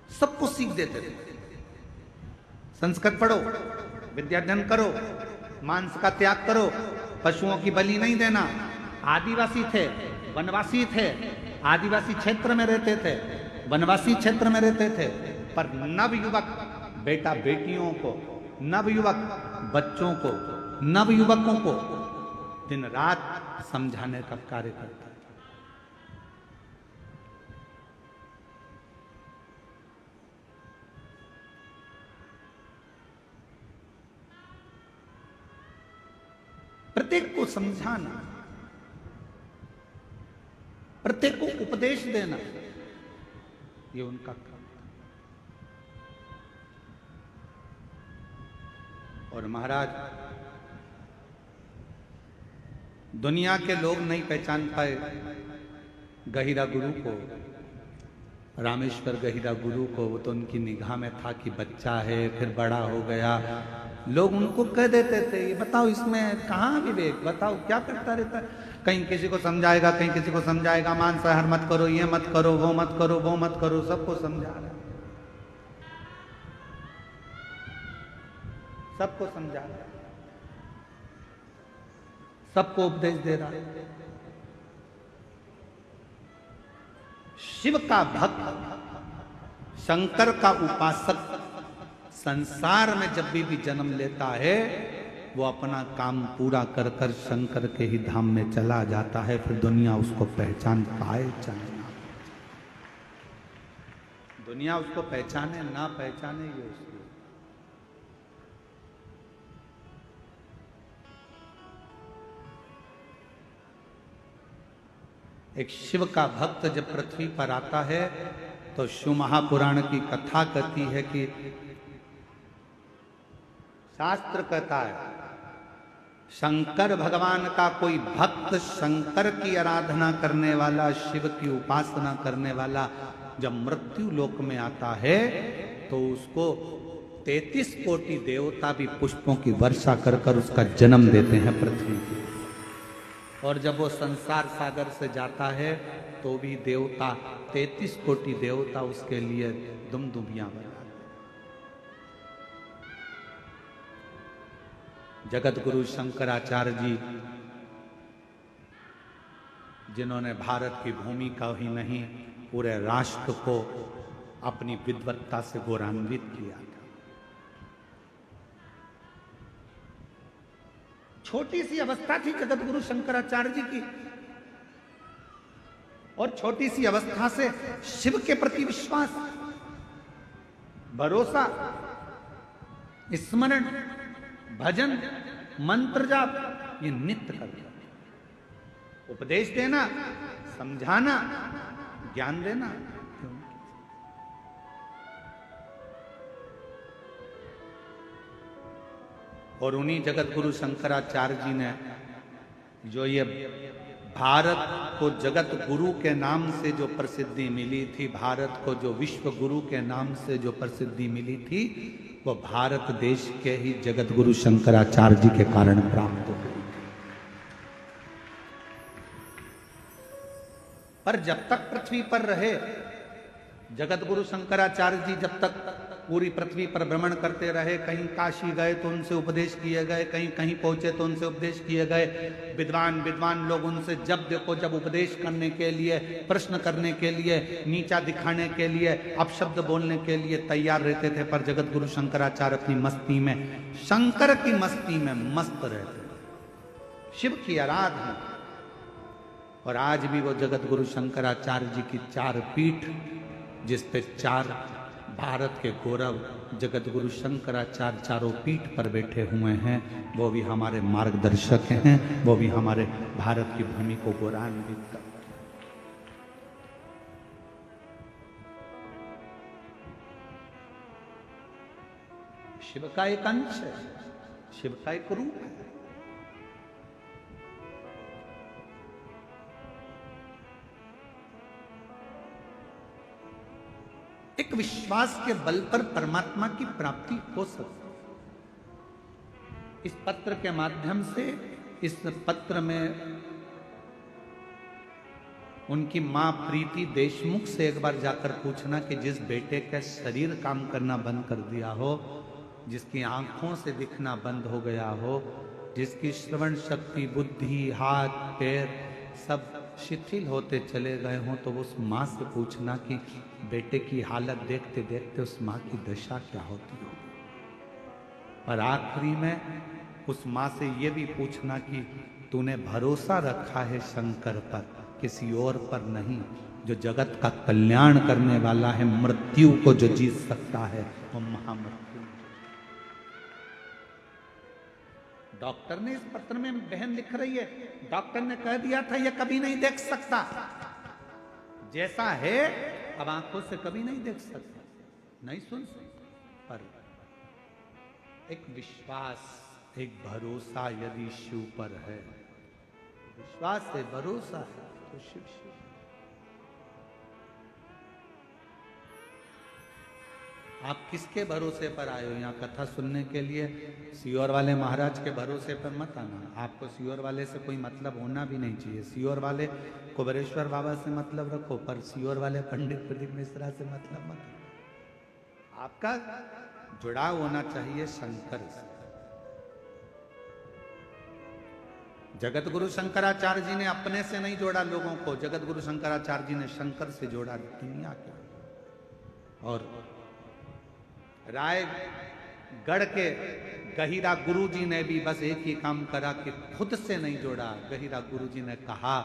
A: सबको सीख देते थे। संस्कृत पढ़ो, विद्याध्ययन करो, मांस का त्याग करो, पशुओं की बलि नहीं देना। आदिवासी थे, वनवासी थे, आदिवासी क्षेत्र में रहते थे, वनवासी क्षेत्र में रहते थे, पर नवयुवक बेटा बेटियों को, नवयुवक बच्चों को, नवयुवकों को दिन रात समझाने का कार्य करता। प्रत्येक को समझाना, प्रत्येक को उपदेश देना, ये उनका काम था। और महाराज, दुनिया के लोग नहीं पहचान पाए गहिरा गुरु को, रामेश्वर गहिरा गुरु को। वो तो उनकी निगाह में था कि बच्चा है, फिर बड़ा हो गया। लोग उनको कह देते थे, ये बताओ इसमें कहाँ विवेक, बताओ क्या करता रहता है। कहीं किसी को समझाएगा, कहीं किसी को समझाएगा, मांसाहार मत करो, ये मत करो, वो मत करो, वो मत करो, सबको समझा रहा है, सबको समझा रहा है, सबको उपदेश दे रहा है। शिव का भक्त, शंकर का उपासक संसार में जब भी जन्म लेता है, वो अपना काम पूरा कर कर शंकर के ही धाम में चला जाता है। फिर दुनिया उसको पहचान पाए चाहे ना, दुनिया उसको पहचाने ना पहचाने, ये उसकी। एक शिव का भक्त जब पृथ्वी पर आता है तो शिव महापुराण की कथा कहती है कि शास्त्र कहता है, शंकर भगवान का कोई भक्त, शंकर की आराधना करने वाला, शिव की उपासना करने वाला जब मृत्यु लोक में आता है तो उसको 33 कोटि देवता भी पुष्पों की वर्षा कर कर उसका जन्म देते हैं पृथ्वी पे। और जब वो संसार सागर से जाता है तो भी देवता 33 कोटि देवता उसके लिए दुमदुमियां बजाते। जगत गुरु शंकराचार्य जी, जिन्होंने भारत की भूमि का ही नहीं पूरे राष्ट्र को अपनी विद्वत्ता से गौरवान्वित किया था। छोटी सी अवस्था थी जगत गुरु शंकराचार्य जी की, और छोटी सी अवस्था से शिव के प्रति विश्वास, भरोसा, स्मरण, भजन, मंत्र जाप ये नित्य करते। उपदेश देना, समझाना, ज्ञान देना। और उन्हीं जगत गुरु शंकराचार्य जी ने जो ये भारत को जगत गुरु के नाम से जो प्रसिद्धि मिली थी, भारत को जो विश्व गुरु के नाम से जो प्रसिद्धि मिली थी, वो भारत देश के ही जगत गुरु शंकराचार्य जी के कारण प्राप्त हो गई। पर जब तक पृथ्वी पर रहे जगत गुरु शंकराचार्य जी, जब तक पूरी पृथ्वी पर भ्रमण करते रहे, कहीं काशी गए तो उनसे उपदेश किए गए, कहीं कहीं पहुंचे तो उनसे उपदेश किए गए। विद्वान लोग उनसे जब देखो जब उपदेश करने के लिए, प्रश्न करने के लिए, नीचा दिखाने के लिए, अपशब्द बोलने के लिए तैयार रहते थे। पर जगत गुरु शंकराचार्य अपनी मस्ती में, शंकर की मस्ती में मस्त रहते, शिव की आराधना। और आज भी वो जगत गुरु शंकराचार्य जी की 4 पीठ, जिस पे 4 भारत के गौरव जगत गुरु शंकराचार्य चारों पीठ पर बैठे हुए हैं, वो भी हमारे मार्गदर्शक हैं, वो भी हमारे भारत की भूमि को गौरवान्वित करते हैं। शिव का एक अंश है, शिव का एक रूप है। एक विश्वास के बल पर परमात्मा की प्राप्ति हो सकती है। इस पत्र के माध्यम से, इस पत्र में उनकी मां प्रीति देशमुख से एक बार जाकर पूछना कि जिस बेटे का शरीर काम करना बंद कर दिया हो, जिसकी आंखों से दिखना बंद हो गया हो, जिसकी श्रवण शक्ति, बुद्धि, हाथ पैर सब शिथिल होते चले गए हों, तो उस माँ से पूछना कि बेटे की हालत देखते देखते उस माँ की दशा क्या होती होगी। और आखिरी में उस माँ से ये भी पूछना कि तूने भरोसा रखा है शंकर पर, किसी और पर नहीं, जो जगत का कल्याण करने वाला है, मृत्यु को जो जीत सकता है, वो महामृत्यु। डॉक्टर ने इस पत्र में, बहन लिख रही है, डॉक्टर ने कह दिया था ये कभी नहीं देख सकता, जैसा है अब आंखों से कभी नहीं देख सकता, नहीं सुन सकता। पर एक विश्वास, एक भरोसा यदि शिव पर है, विश्वास है, भरोसा है, तो शिव शिव। आप किसके भरोसे पर आए हो यहाँ कथा सुनने के लिए? सीहोर वाले महाराज के भरोसे पर मत आना। आपको सीहोर वाले से कोई मतलब होना भी नहीं चाहिए। सीहोर वाले कुबेरेश्वर बाबा से मतलब रखो, पर सीहोर वाले पंडित प्रदीप मिश्रा से मतलब मत रखो। आपका जुड़ाव होना चाहिए शंकर से। जगत गुरु शंकराचार्य जी ने अपने से नहीं जोड़ा लोगों को, जगत गुरु शंकराचार्य जी ने शंकर से जोड़ा दुनिया को। और रायगढ़ के गहिरा गुरु जी ने भी बस एक ही काम करा कि खुद से नहीं जोड़ा। गहिरा गुरु जी ने कहा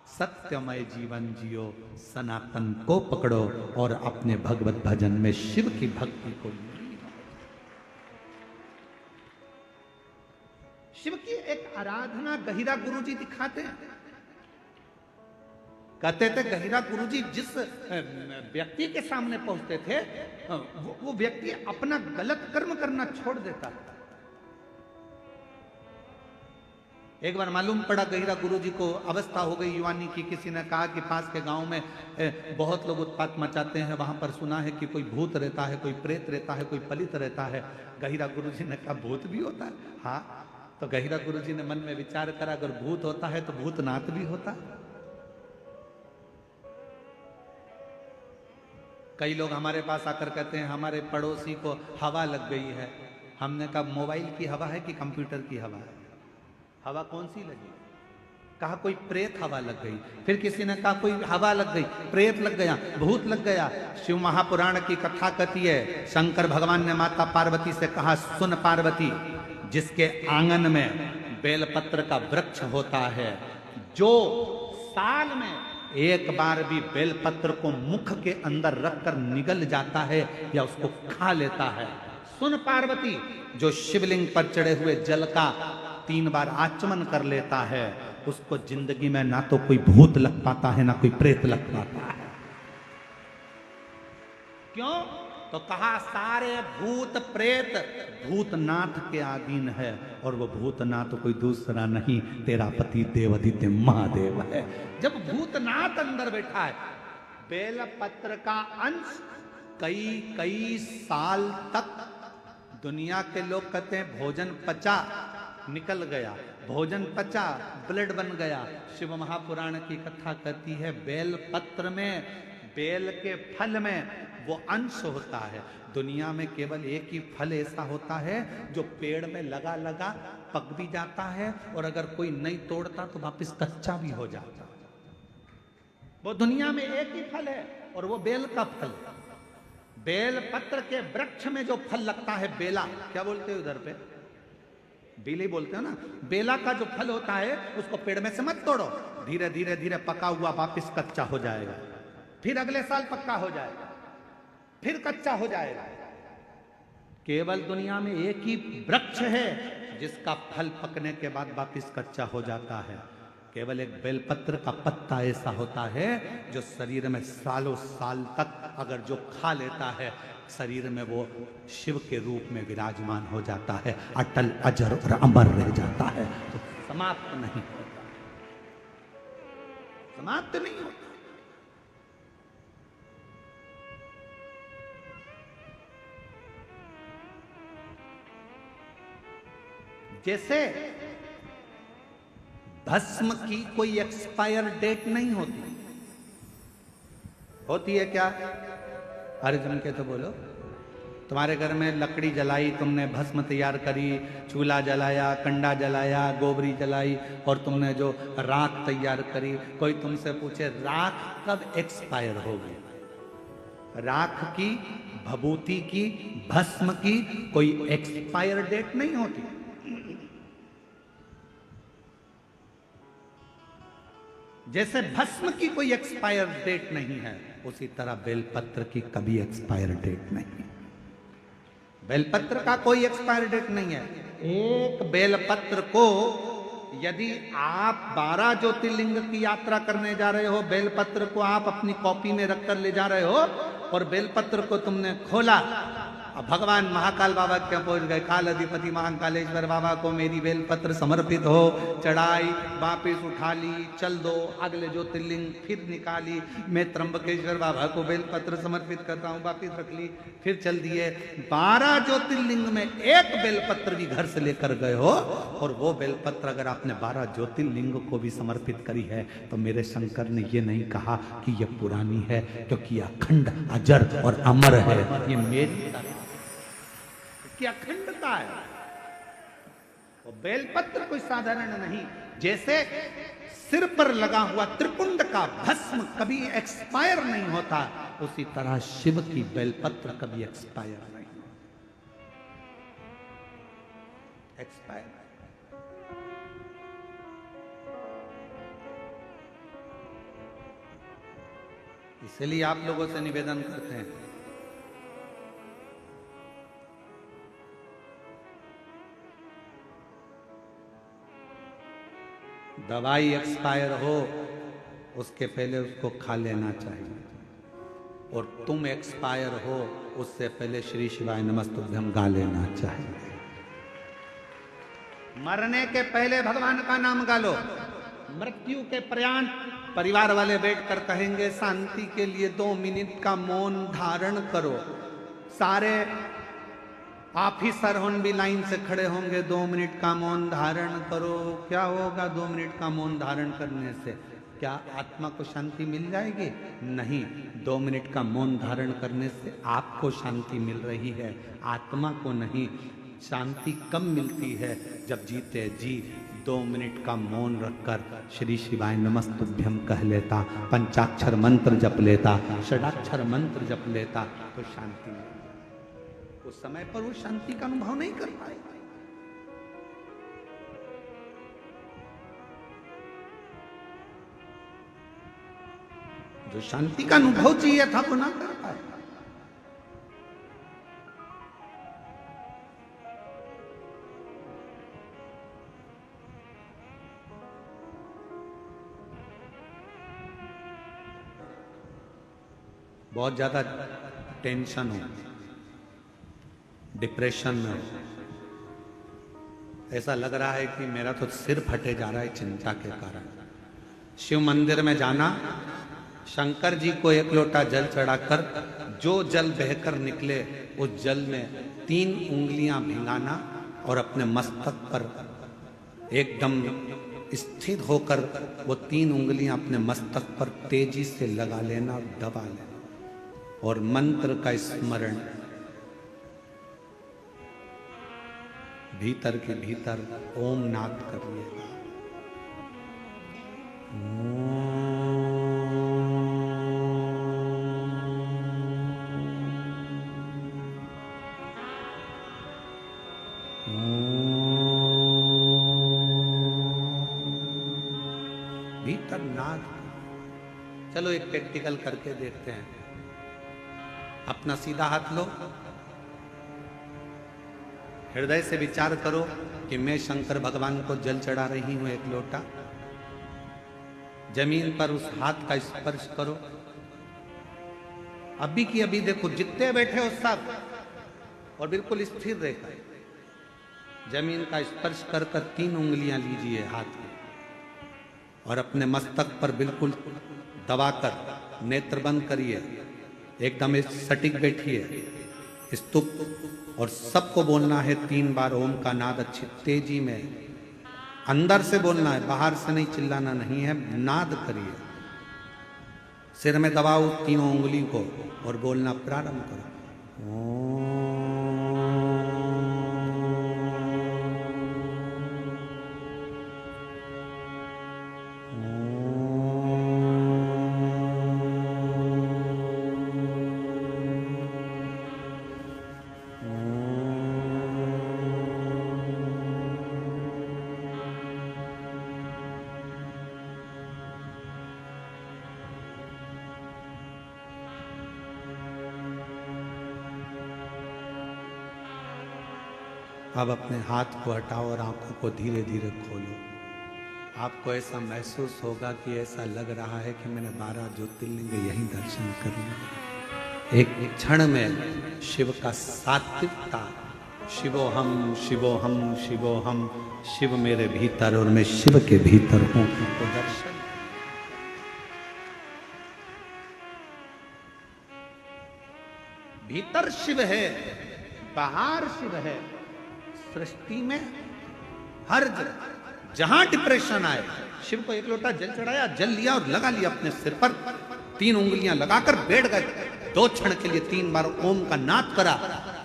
A: सत्यमय जीवन जियो, सनातन को पकड़ो और अपने भगवत भजन में शिव की भक्ति को लीन हो। शिव की एक आराधना गहिरा गुरु जी दिखाते हैं। कहते थे गहिरा गुरु जी जिस व्यक्ति के सामने पहुंचते थे, वो व्यक्ति अपना गलत कर्म करना छोड़ देता था। एक बार मालूम पड़ा गहिरा गुरुजी को अवस्था हो गई युवानी की। किसी ने कहा कि पास के गांव में बहुत लोग उत्पात मचाते हैं, वहां पर सुना है कि कोई भूत रहता है, कोई प्रेत रहता है, कोई पलित रहता है। गहिरा गुरुजी ने कहा भूत भी होता है? हाँ। तो गहिरा गुरुजी ने मन में विचार करा, अगर भूत होता है तो भूतनाथ भी होता है। कई लोग हमारे पास आकर कहते हैं हमारे पड़ोसी को हवा लग गई है। हमने कहा मोबाइल की हवा है कि कंप्यूटर की हवा है? हवा कौन सी लगी? कहा कोई प्रेत हवा लग गई। फिर किसी ने कहा कोई हवा लग गई, प्रेत लग गया, भूत लग गया। शिव महापुराण की कथा कहती है, शंकर भगवान ने माता पार्वती से कहा, सुन पार्वती, जिसके आंगन में बेलपत्र का वृक्ष होता है, जो साल में एक बार भी बेलपत्र को मुख के अंदर रखकर निगल जाता है या उसको खा लेता है, सुन पार्वती, जो शिवलिंग पर चढ़े हुए जल का 3 बार आचमन कर लेता है, उसको जिंदगी में ना तो कोई भूत लग पाता है ना कोई प्रेत लग पाता है। क्यों? तो कहा सारे भूत प्रेत भूतनाथ के अधीन है, और वो भूतनाथ कोई दूसरा नहीं, तेरा पति देवादित्य महादेव है। जब भूतनाथ अंदर बैठा है, बेलपत्र का अंश कई साल तक दुनिया के लोग कहते हैं भोजन पचा, निकल गया, भोजन पचा, ब्लड बन गया। शिव महापुराण की कथा कहती है बेलपत्र में, बेल के फल में वो अंश होता है। दुनिया में केवल एक ही फल ऐसा होता है जो पेड़ में लगा लगा पक भी जाता है, और अगर कोई नहीं तोड़ता तो वापस कच्चा भी हो जाता। वो दुनिया में एक ही फल है और वो बेल का फल। बेल पत्र के वृक्ष में जो फल लगता है, बेला, क्या बोलते हो उधर पे? बेले बोलते हो ना। बेला का जो फल होता है उसको पेड़ में से मत तोड़ो, धीरे धीरे धीरे पका हुआ वापस कच्चा हो जाएगा, फिर अगले साल पक्का हो जाएगा, फिर कच्चा हो जाएगा। केवल दुनिया में एक ही वृक्ष है जिसका फल पकने के बाद वापस कच्चा हो जाता है। केवल एक बेलपत्र का पत्ता ऐसा होता है जो शरीर में सालों साल तक अगर जो खा लेता है, शरीर में वो शिव के रूप में विराजमान हो जाता है, अटल अजर और अमर रह जाता है, तो समाप्त नहीं होता, समाप्त नहीं होता। जैसे भस्म की कोई एक्सपायर डेट नहीं होती। होती है क्या? अर्जुन के तो बोलो। तुम्हारे घर में लकड़ी जलाई, तुमने भस्म तैयार करी, चूल्हा जलाया, कंडा जलाया, गोबरी जलाई, और तुमने जो राख तैयार करी, कोई तुमसे पूछे राख कब एक्सपायर होगी? राख की, भभूति की, भस्म की कोई एक्सपायर डेट नहीं होती। जैसे भस्म की कोई एक्सपायर डेट नहीं है, उसी तरह बेलपत्र की कभी एक्सपायर डेट नहीं है। बेलपत्र का कोई एक्सपायर डेट नहीं है। एक बेलपत्र को यदि आप 12 ज्योतिर्लिंग की यात्रा करने जा रहे हो, बेलपत्र को आप अपनी कॉपी में रखकर ले जा रहे हो, और बेलपत्र को तुमने खोला, भगवान महाकाल बाबा के पहुंच गए, काल अधिपति महाकालेश्वर बाबा को मेरी बेलपत्र समर्पित हो, चढ़ाई, वापिस उठा ली, चल दो, अगले ज्योतिर्लिंग फिर निकाली, मैं त्र्यंबकेश्वर बाबा को बेलपत्र समर्पित करता हूँ, वापिस रख ली, फिर चल दिए। 12 ज्योतिर्लिंग में एक बेलपत्र भी घर से लेकर गए हो, और वो बेलपत्र अगर आपने 12 ज्योतिर्लिंग को भी समर्पित करी है, तो मेरे शंकर ने ये नहीं कहा कि ये पुरानी है, क्योंकि अखंड अजर और अमर है। ये मेरी की अखंडता है। वो बेलपत्र कोई साधारण नहीं। जैसे सिर पर लगा हुआ त्रिपुंड का भस्म कभी एक्सपायर नहीं होता, उसी तरह शिव की बेलपत्र कभी एक्सपायर नहीं, एक्सपायर। इसलिए आप लोगों से निवेदन करते हैं, दवाई एक्सपायर हो उसके पहले उसको खा लेना चाहिए, और तुम एक्सपायर हो उससे पहले श्री शिवाय नमस्तुभ्यम गा लेना चाहिए। मरने के पहले भगवान का नाम गालो, मृत्यु के पर्यंत परिवार वाले बैठकर कहेंगे शांति के लिए 2 मिनट का मौन धारण करो। सारे ऑफिसर होन भी लाइन से खड़े होंगे, 2 मिनट का मौन धारण करो। क्या होगा 2 मिनट का मौन धारण करने से? क्या आत्मा को शांति मिल जाएगी? नहीं, 2 मिनट का मौन धारण करने से आपको शांति मिल रही है, आत्मा को नहीं। शांति कब मिलती है? जब जीते जी 2 मिनट का मौन रखकर श्री शिवाय नमस्तुभ्यं कह लेता, पंचाक्षर मंत्र जप लेता, षडाक्षर मंत्र जप लेता, तो शांति मिलती। उस समय पर वो शांति का अनुभव नहीं कर पाए। जो शांति का अनुभव चाहिए था वो ना कर पाए। बहुत ज्यादा टेंशन हो, डिप्रेशन में हो, ऐसा लग रहा है कि मेरा तो सिर फटे जा रहा है चिंता के कारण। शिव मंदिर में जाना, शंकर जी को 1 लोटा जल चढ़ाकर जो जल बहकर निकले उस जल में 3 उंगलियां भिंगाना और अपने मस्तक पर एकदम स्थिर होकर वो 3 उंगलियां अपने मस्तक पर तेजी से लगा लेना और दबा लेना और मंत्र का स्मरण भीतर के भीतर ओम नाद करिएगा। भीतर नाद। चलो एक प्रैक्टिकल करके देखते हैं। अपना सीधा हाथ लो, हृदय से विचार करो कि मैं शंकर भगवान को जल चढ़ा रही हूं 1 लोटा। जमीन पर उस हाथ का स्पर्श करो। अभी की अभी देखो, जितने बैठे हो सब, और बिल्कुल स्थिर रहकर जमीन का स्पर्श कर 3 उंगलियां लीजिए हाथ में और अपने मस्तक पर बिल्कुल दबाकर नेत्र बंद करिए। एकदम सटीक बैठिए, स्तुप, और सबको बोलना है 3 बार ओम का नाद अच्छी तेजी में। अंदर से बोलना है, बाहर से नहीं, चिल्लाना नहीं है। नाद करिए, सिर में दबाओ 3 उंगली को और बोलना प्रारंभ करो। ओम। अब अपने हाथ को हटाओ और आंखों को धीरे धीरे खोलो। आपको ऐसा महसूस होगा कि ऐसा लग रहा है कि मैंने 12 ज्योतिर्लिंग यही दर्शन कर लिए। एक क्षण में शिव का सात्विकता, शिवोहम शिवोहम शिवोहम, शिव मेरे भीतर और मैं शिव के भीतर हूं, तो दर्शन। भीतर शिव है, बाहर शिव है। सृष्टि में हर जहां डिप्रेशन आए, शिव को 1 लोटा जल चढ़ाया, जल लिया और लगा लिया अपने सिर पर, 3 उंगलियां लगाकर बैठ गए। 2 क्षण के लिए 3 बार ओम का नाद करा,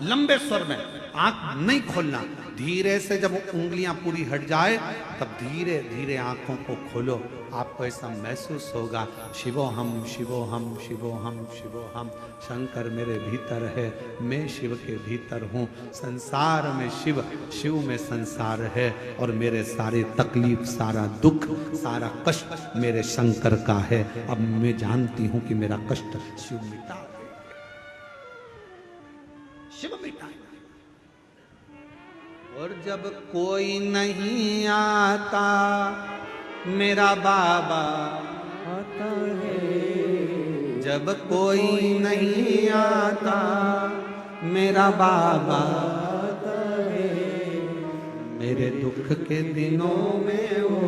A: लंबे स्वर में, आंख नहीं खोलना। धीरे से जब उंगलियां पूरी हट जाए तब धीरे धीरे आंखों को खोलो। आपको ऐसा महसूस होगा, शिवोहम शिवोहम शिवोहम शिवोहम, शंकर मेरे भीतर है, मैं शिव के भीतर हूँ। संसार में शिव, शिव में संसार है, और मेरे सारे तकलीफ, सारा दुख, सारा कष्ट मेरे शंकर का है। अब मैं जानती हूँ कि मेरा कष्ट शिव मिटा, शिव मिटाए। और जब कोई नहीं आता मेरा बाबा
B: आता है,
A: जब कोई नहीं आता मेरा बाबा
B: आता है,
A: मेरे दुख के दिनों में वो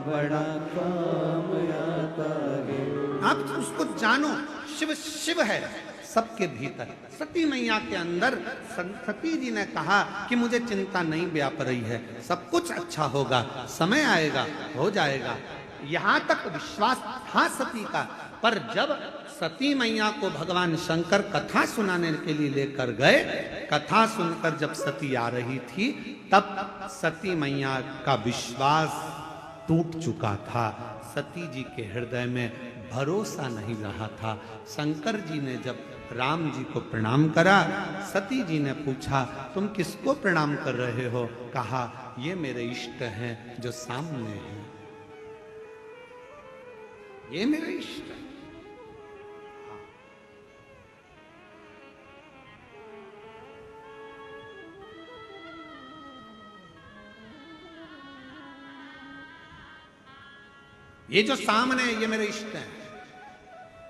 B: बड़ा काम आता है।
A: आप उसको जानो, शिव शिव है सबके भीतर। सती मैया के अंदर सती जी ने कहा कि मुझे चिंता नहीं व्याप रही है, सब कुछ अच्छा होगा, समय आएगा, हो जाएगा। यहां तक विश्वास था सती का। पर जब सती मैया को भगवान शंकर कथा सुनाने के लिए लेकर गए, कथा सुनकर जब सती आ रही थी, तब सती मैया का विश्वास टूट चुका था। सती जी के हृदय में भरोसा नहीं रहा था। शंकर जी ने जब राम जी को प्रणाम करा, सती जी ने पूछा तुम किसको प्रणाम कर रहे हो? कहा ये मेरे इष्ट हैं जो सामने हैं, ये मेरे इष्ट हैं। ये जो सामने ये मेरे इष्ट हैं।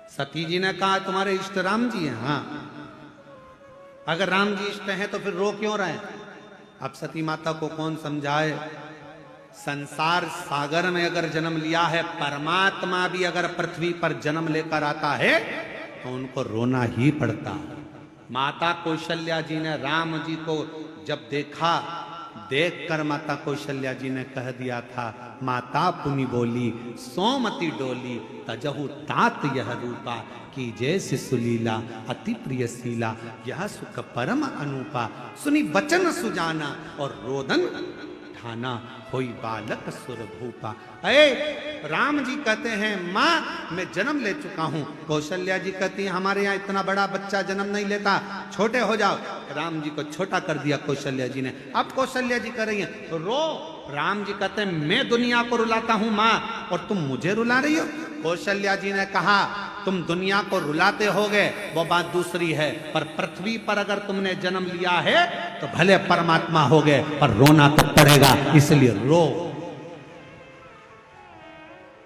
A: सती जी ने कहा तुम्हारे इष्ट राम जी हैं? हाँ। अगर राम जी इष्ट हैं तो फिर रो क्यों रहे? अब सती माता को कौन समझाए? संसार सागर में अगर जन्म लिया है, परमात्मा भी अगर पृथ्वी पर जन्म लेकर आता है तो उनको रोना ही पड़ता। माता कौशल्या जी ने राम जी को जब देखा, देखकर माता कौशल्या जी ने कह दिया था, माता पुनि बोली सोमति डोली, तजहु तात यह रूपा, की जैसे सुलीला अति प्रिय शीला, यह सुख परम अनुपा, सुनी बचन सुजाना और रोदन ठाना, होई बालक सुर भूपा। अरे राम जी कहते हैं माँ मैं जन्म ले चुका हूँ। कौशल्या जी कहती है हमारे यहाँ इतना बड़ा बच्चा जन्म नहीं लेता, छोटे हो जाओ। राम जी को छोटा कर दिया कौशल्या जी ने। अब कौशल्या जी कह रही है रो। राम जी कहते हैं मैं दुनिया को रुलाता हूँ माँ और तुम मुझे रुला रही हो? कौशल्या जी ने कहा तुम दुनिया को रुलाते होगे वो बात दूसरी है, पर पृथ्वी पर अगर तुमने जन्म लिया है तो भले परमात्मा हो गए पर रोना तो पड़ेगा, इसलिए रो।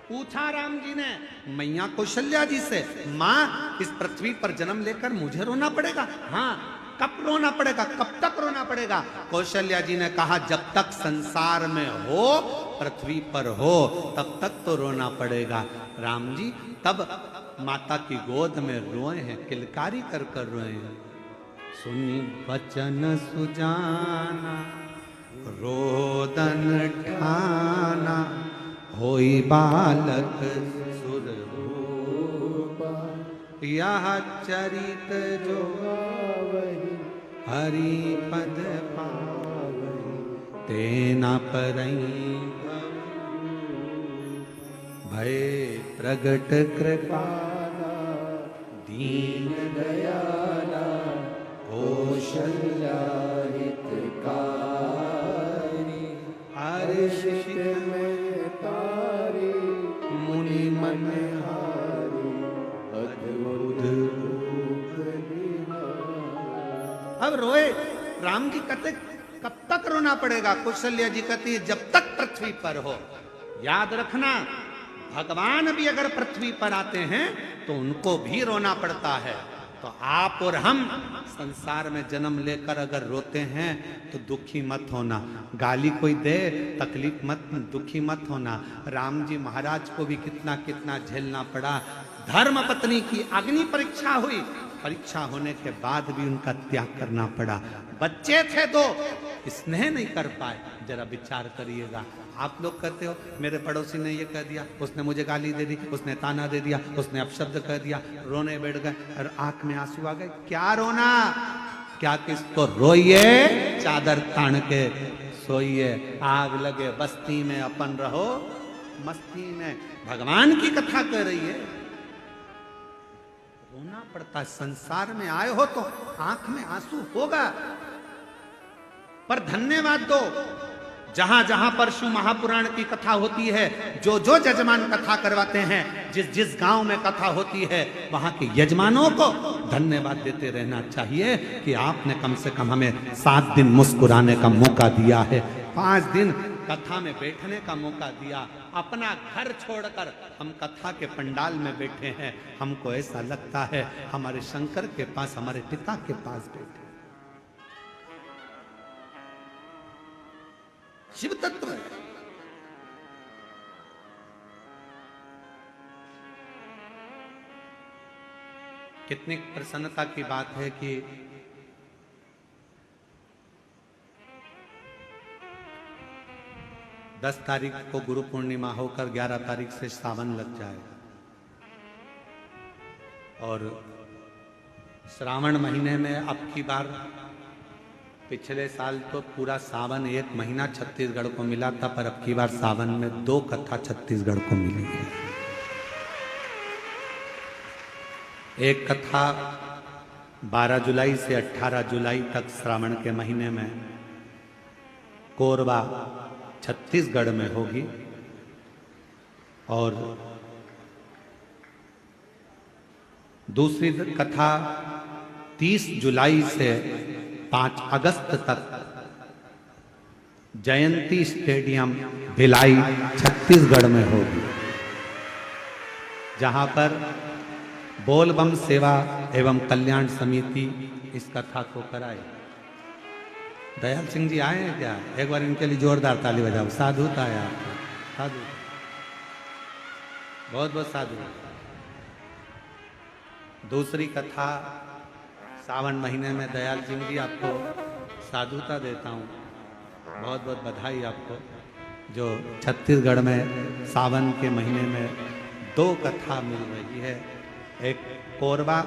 A: पूछा राम जी ने मैया कौशल्या जी से, माँ इस पृथ्वी पर जन्म लेकर मुझे रोना पड़ेगा? हाँ। कब रोना पड़ेगा, कब तक रोना पड़ेगा? कौशल्या जी ने कहा जब तक संसार में हो, पृथ्वी पर हो, तब तक तो रोना पड़ेगा। राम जी तब माता की गोद में रोए हैं, किलकारी कर कर रोए हैं। सुनी बचन सुजाना रोदन ठाना, होई बालक सुर भूपा, यह चरित जो हरि पद पावई, तेना परई भय प्रगट कृपाला, दीन दयाला, कौशल्या हितकारी, हर्षित में तारी, मुनि मन हारी, अद्भुत रूप निहारी। अब रोए। राम जी कहते कब तक रोना पड़ेगा? कौशल्या जी कहती है जब तक पृथ्वी पर हो। याद रखना भगवान भी अगर पृथ्वी पर आते हैं तो उनको भी रोना पड़ता है। तो आप और हम संसार में जन्म लेकर अगर रोते हैं तो दुखी मत होना। गाली कोई दे तकलीफ मत, दुखी मत होना। राम जी महाराज को भी कितना कितना झेलना पड़ा। धर्म पत्नी की अग्नि परीक्षा हुई, परीक्षा होने के बाद भी उनका त्याग करना पड़ा। बच्चे थे तो स्नेह नहीं कर पाए। जरा विचार करिएगा। आप लोग कहते हो मेरे पड़ोसी ने ये कह दिया, उसने मुझे गाली दे दी, उसने ताना दे दिया, उसने अपशब्द कह दिया, रोने बैठ गए और आंख में आंसू आ गए। क्या रोना? क्या किसको रोइए, चादर तान के सोइए। आग लगे बस्ती में अपन रहो मस्ती में। भगवान की कथा कह रही है, रोना पड़ता है। संसार में आए हो तो आंख में आंसू होगा, पर धन्यवाद दो। जहां जहां पर शिव महापुराण की कथा होती है, जो जो यजमान कथा करवाते हैं, जिस जिस गांव में कथा होती है, वहां के यजमानों को धन्यवाद देते रहना चाहिए कि आपने कम से कम हमें 7 दिन मुस्कुराने का मौका दिया है, 5 दिन कथा में बैठने का मौका दिया। अपना घर छोड़कर हम कथा के पंडाल में बैठे हैं। हमको ऐसा लगता है हमारे शंकर के पास, हमारे पिता के पास बैठे। शिव तत्व है। कितनी प्रसन्नता की बात है कि 10 तारीख को गुरु पूर्णिमा होकर 11 तारीख से सावन लग जाएगा और श्रावण महीने में अब की बार, पिछले साल तो पूरा सावन 1 महीना छत्तीसगढ़ को मिला था, पर अब की बार सावन में 2 कथा छत्तीसगढ़ को मिली है। एक कथा 12 जुलाई से 18 जुलाई तक श्रावण के महीने में कोरबा छत्तीसगढ़ में होगी और दूसरी कथा 30 जुलाई से 5 अगस्त तक जयंती स्टेडियम भिलाई छत्तीसगढ़ में होगी, जहां पर बोलबम सेवा एवं कल्याण समिति इस कथा को कराए। दयाल सिंह जी आए हैं क्या? एक बार इनके लिए जोरदार ताली बजाओ। साधु था यार, साधु, बहुत बहुत साधु। दूसरी कथा सावन महीने में दयाल सिंह जी, आपको साधुता देता हूँ, बहुत बहुत बधाई आपको, जो छत्तीसगढ़ में सावन के महीने में 2 कथा मिल रही है। एक कोरबा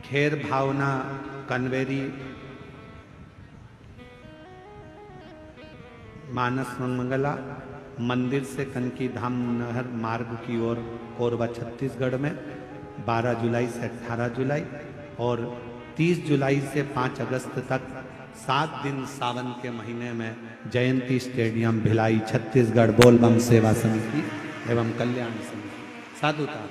A: खेर भावना कनवेरी मानस मंगला मंदिर से कनकी धाम नहर मार्ग की ओर कोरबा छत्तीसगढ़ में 12 जुलाई से 18 जुलाई और 30 जुलाई से 5 अगस्त तक 7 दिन सावन के महीने में जयंती स्टेडियम भिलाई छत्तीसगढ़ बोलबम सेवा समिति एवं कल्याण समिति। साधुता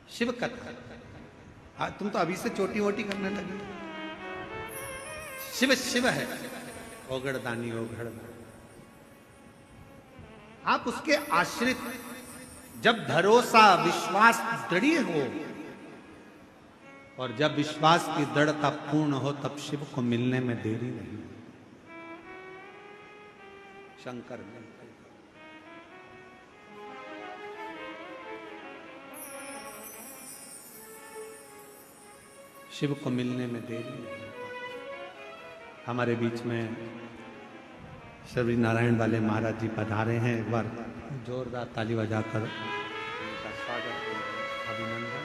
A: शिव कथा। तुम तो अभी से छोटी मोटी करने लगी। शिव शिव है, ओगड़दानी ओगड़। आप उसके आश्रित, जब भरोसा विश्वास दृढ़ हो और जब विश्वास की दृढ़ता पूर्ण हो, तब शिव को मिलने में देरी नहीं। शंकर में शिव को मिलने में देरी नहीं। हमारे बीच में श्री नारायण वाले महाराज जी पधारे हैं। एक बार जोरदार ताली बजाकर उनका स्वागत, अभिनंदन।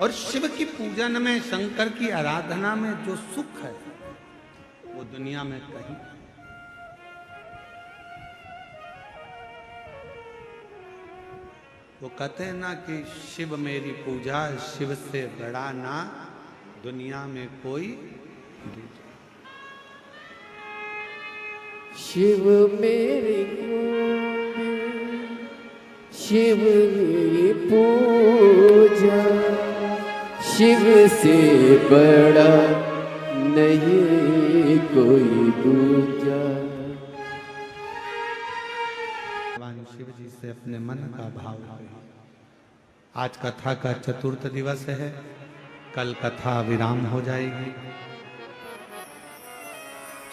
A: और शिव की पूजन में, शंकर की आराधना में जो सुख है वो दुनिया में कहीं। वो कहते हैं ना कि शिव मेरी पूजा, शिव से बड़ा ना दुनिया में कोई।
B: शिव मेरी शिव मेरी पूजा, शिव से बड़ा नहीं कोई दूजा।
A: भगवान शिव जी से अपने मन का भाव है। आज कथा का चतुर्थ दिवस है, कल कथा विराम हो जाएगी।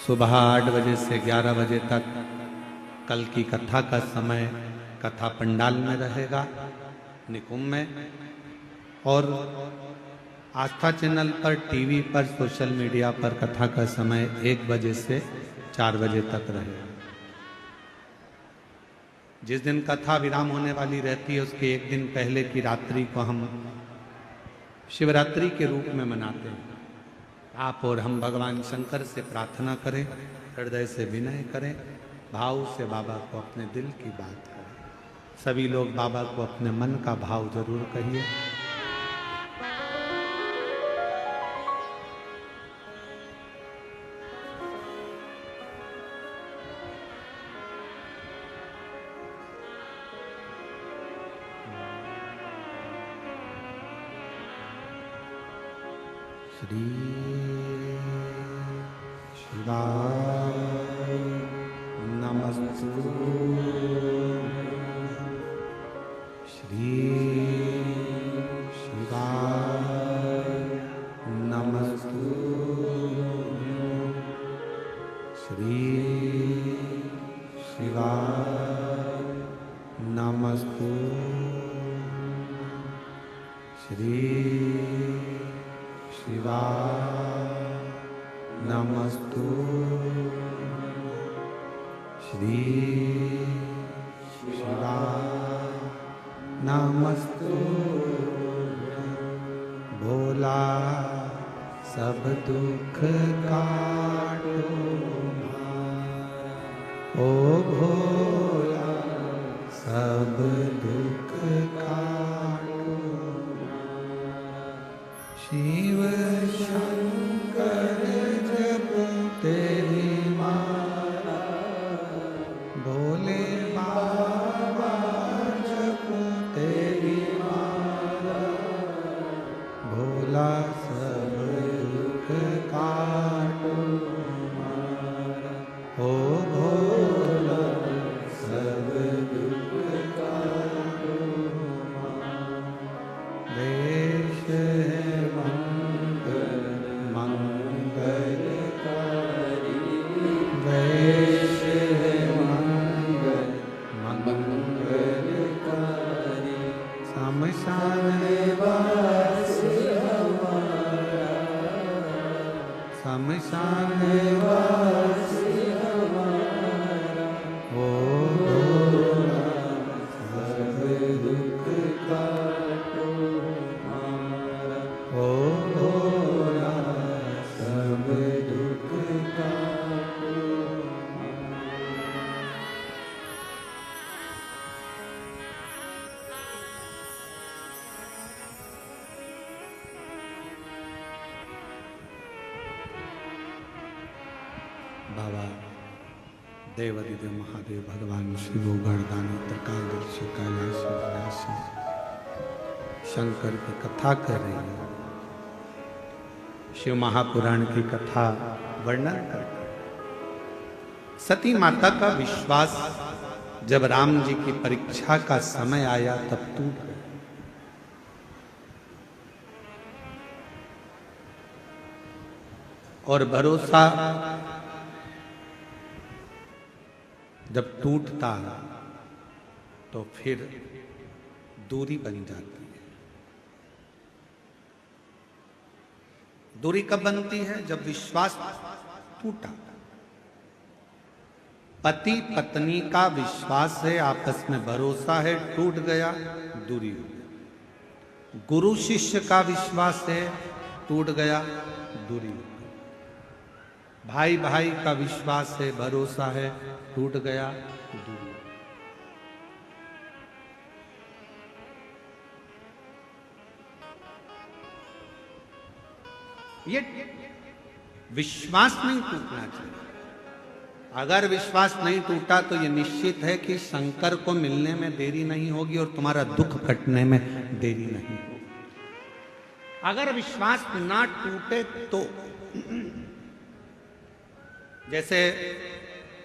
A: सुबह 8 बजे से 11 बजे तक कल की कथा का समय कथा पंडाल में रहेगा, निकुंभ में, और आस्था चैनल पर, टीवी पर, सोशल मीडिया पर कथा का समय 1 बजे से 4 बजे तक रहेगा। जिस दिन कथा विराम होने वाली रहती है उसके 1 दिन पहले की रात्रि को हम शिवरात्रि के रूप में मनाते हैं। आप और हम भगवान शंकर से प्रार्थना करें, हृदय से विनय करें, भाव से बाबा को अपने दिल की बात करें। सभी लोग बाबा को अपने मन का भाव जरूर कहिए। श्री शिवाय नमस्तु। शिवाय नमस्तु श्री शिवाय नमस्तु श्री शिवाय नमस्तु भोला सब दुख काटो ओ भोला सब दुख काटो शिव शंकर जप तेरी माला भोले बाबा जप तेरी माला भोला सब दुख काटो ओ भोला सब दुख काटो देश है मंगल मंगलकारी देश है मंगल मंगलकारी शमशान वास हमारा शमशान वास हमारा ओ भोला सब दुख काटो हमारा ओ भोला सब दुख काटो बाबा देवादिदेव महादेव भगवान शिव गणदानी त्रिकालदर्शी कैलाशी विनाशी शंकर की कथा कर रही है। शिव महापुराण की कथा वर्णन कर रही है। सती माता का विश्वास जब राम जी की परीक्षा का समय आया तब टूट गया। और भरोसा जब टूटता तो फिर दूरी बन जाती है। दूरी कब बनती है? जब विश्वास टूटा। पति पत्नी का विश्वास है, आपस में भरोसा है, टूट गया, दूरी हो गई। गुरु शिष्य का विश्वास है, टूट गया, दूरी हो गई। भाई भाई का विश्वास है, भरोसा है, टूट गया, दूरी। ये विश्वास नहीं टूटना चाहिए। अगर विश्वास नहीं टूटा तो ये निश्चित है कि शंकर को मिलने में देरी नहीं होगी और तुम्हारा दुख कटने में देरी नहीं होगी। अगर विश्वास ना टूटे तो जैसे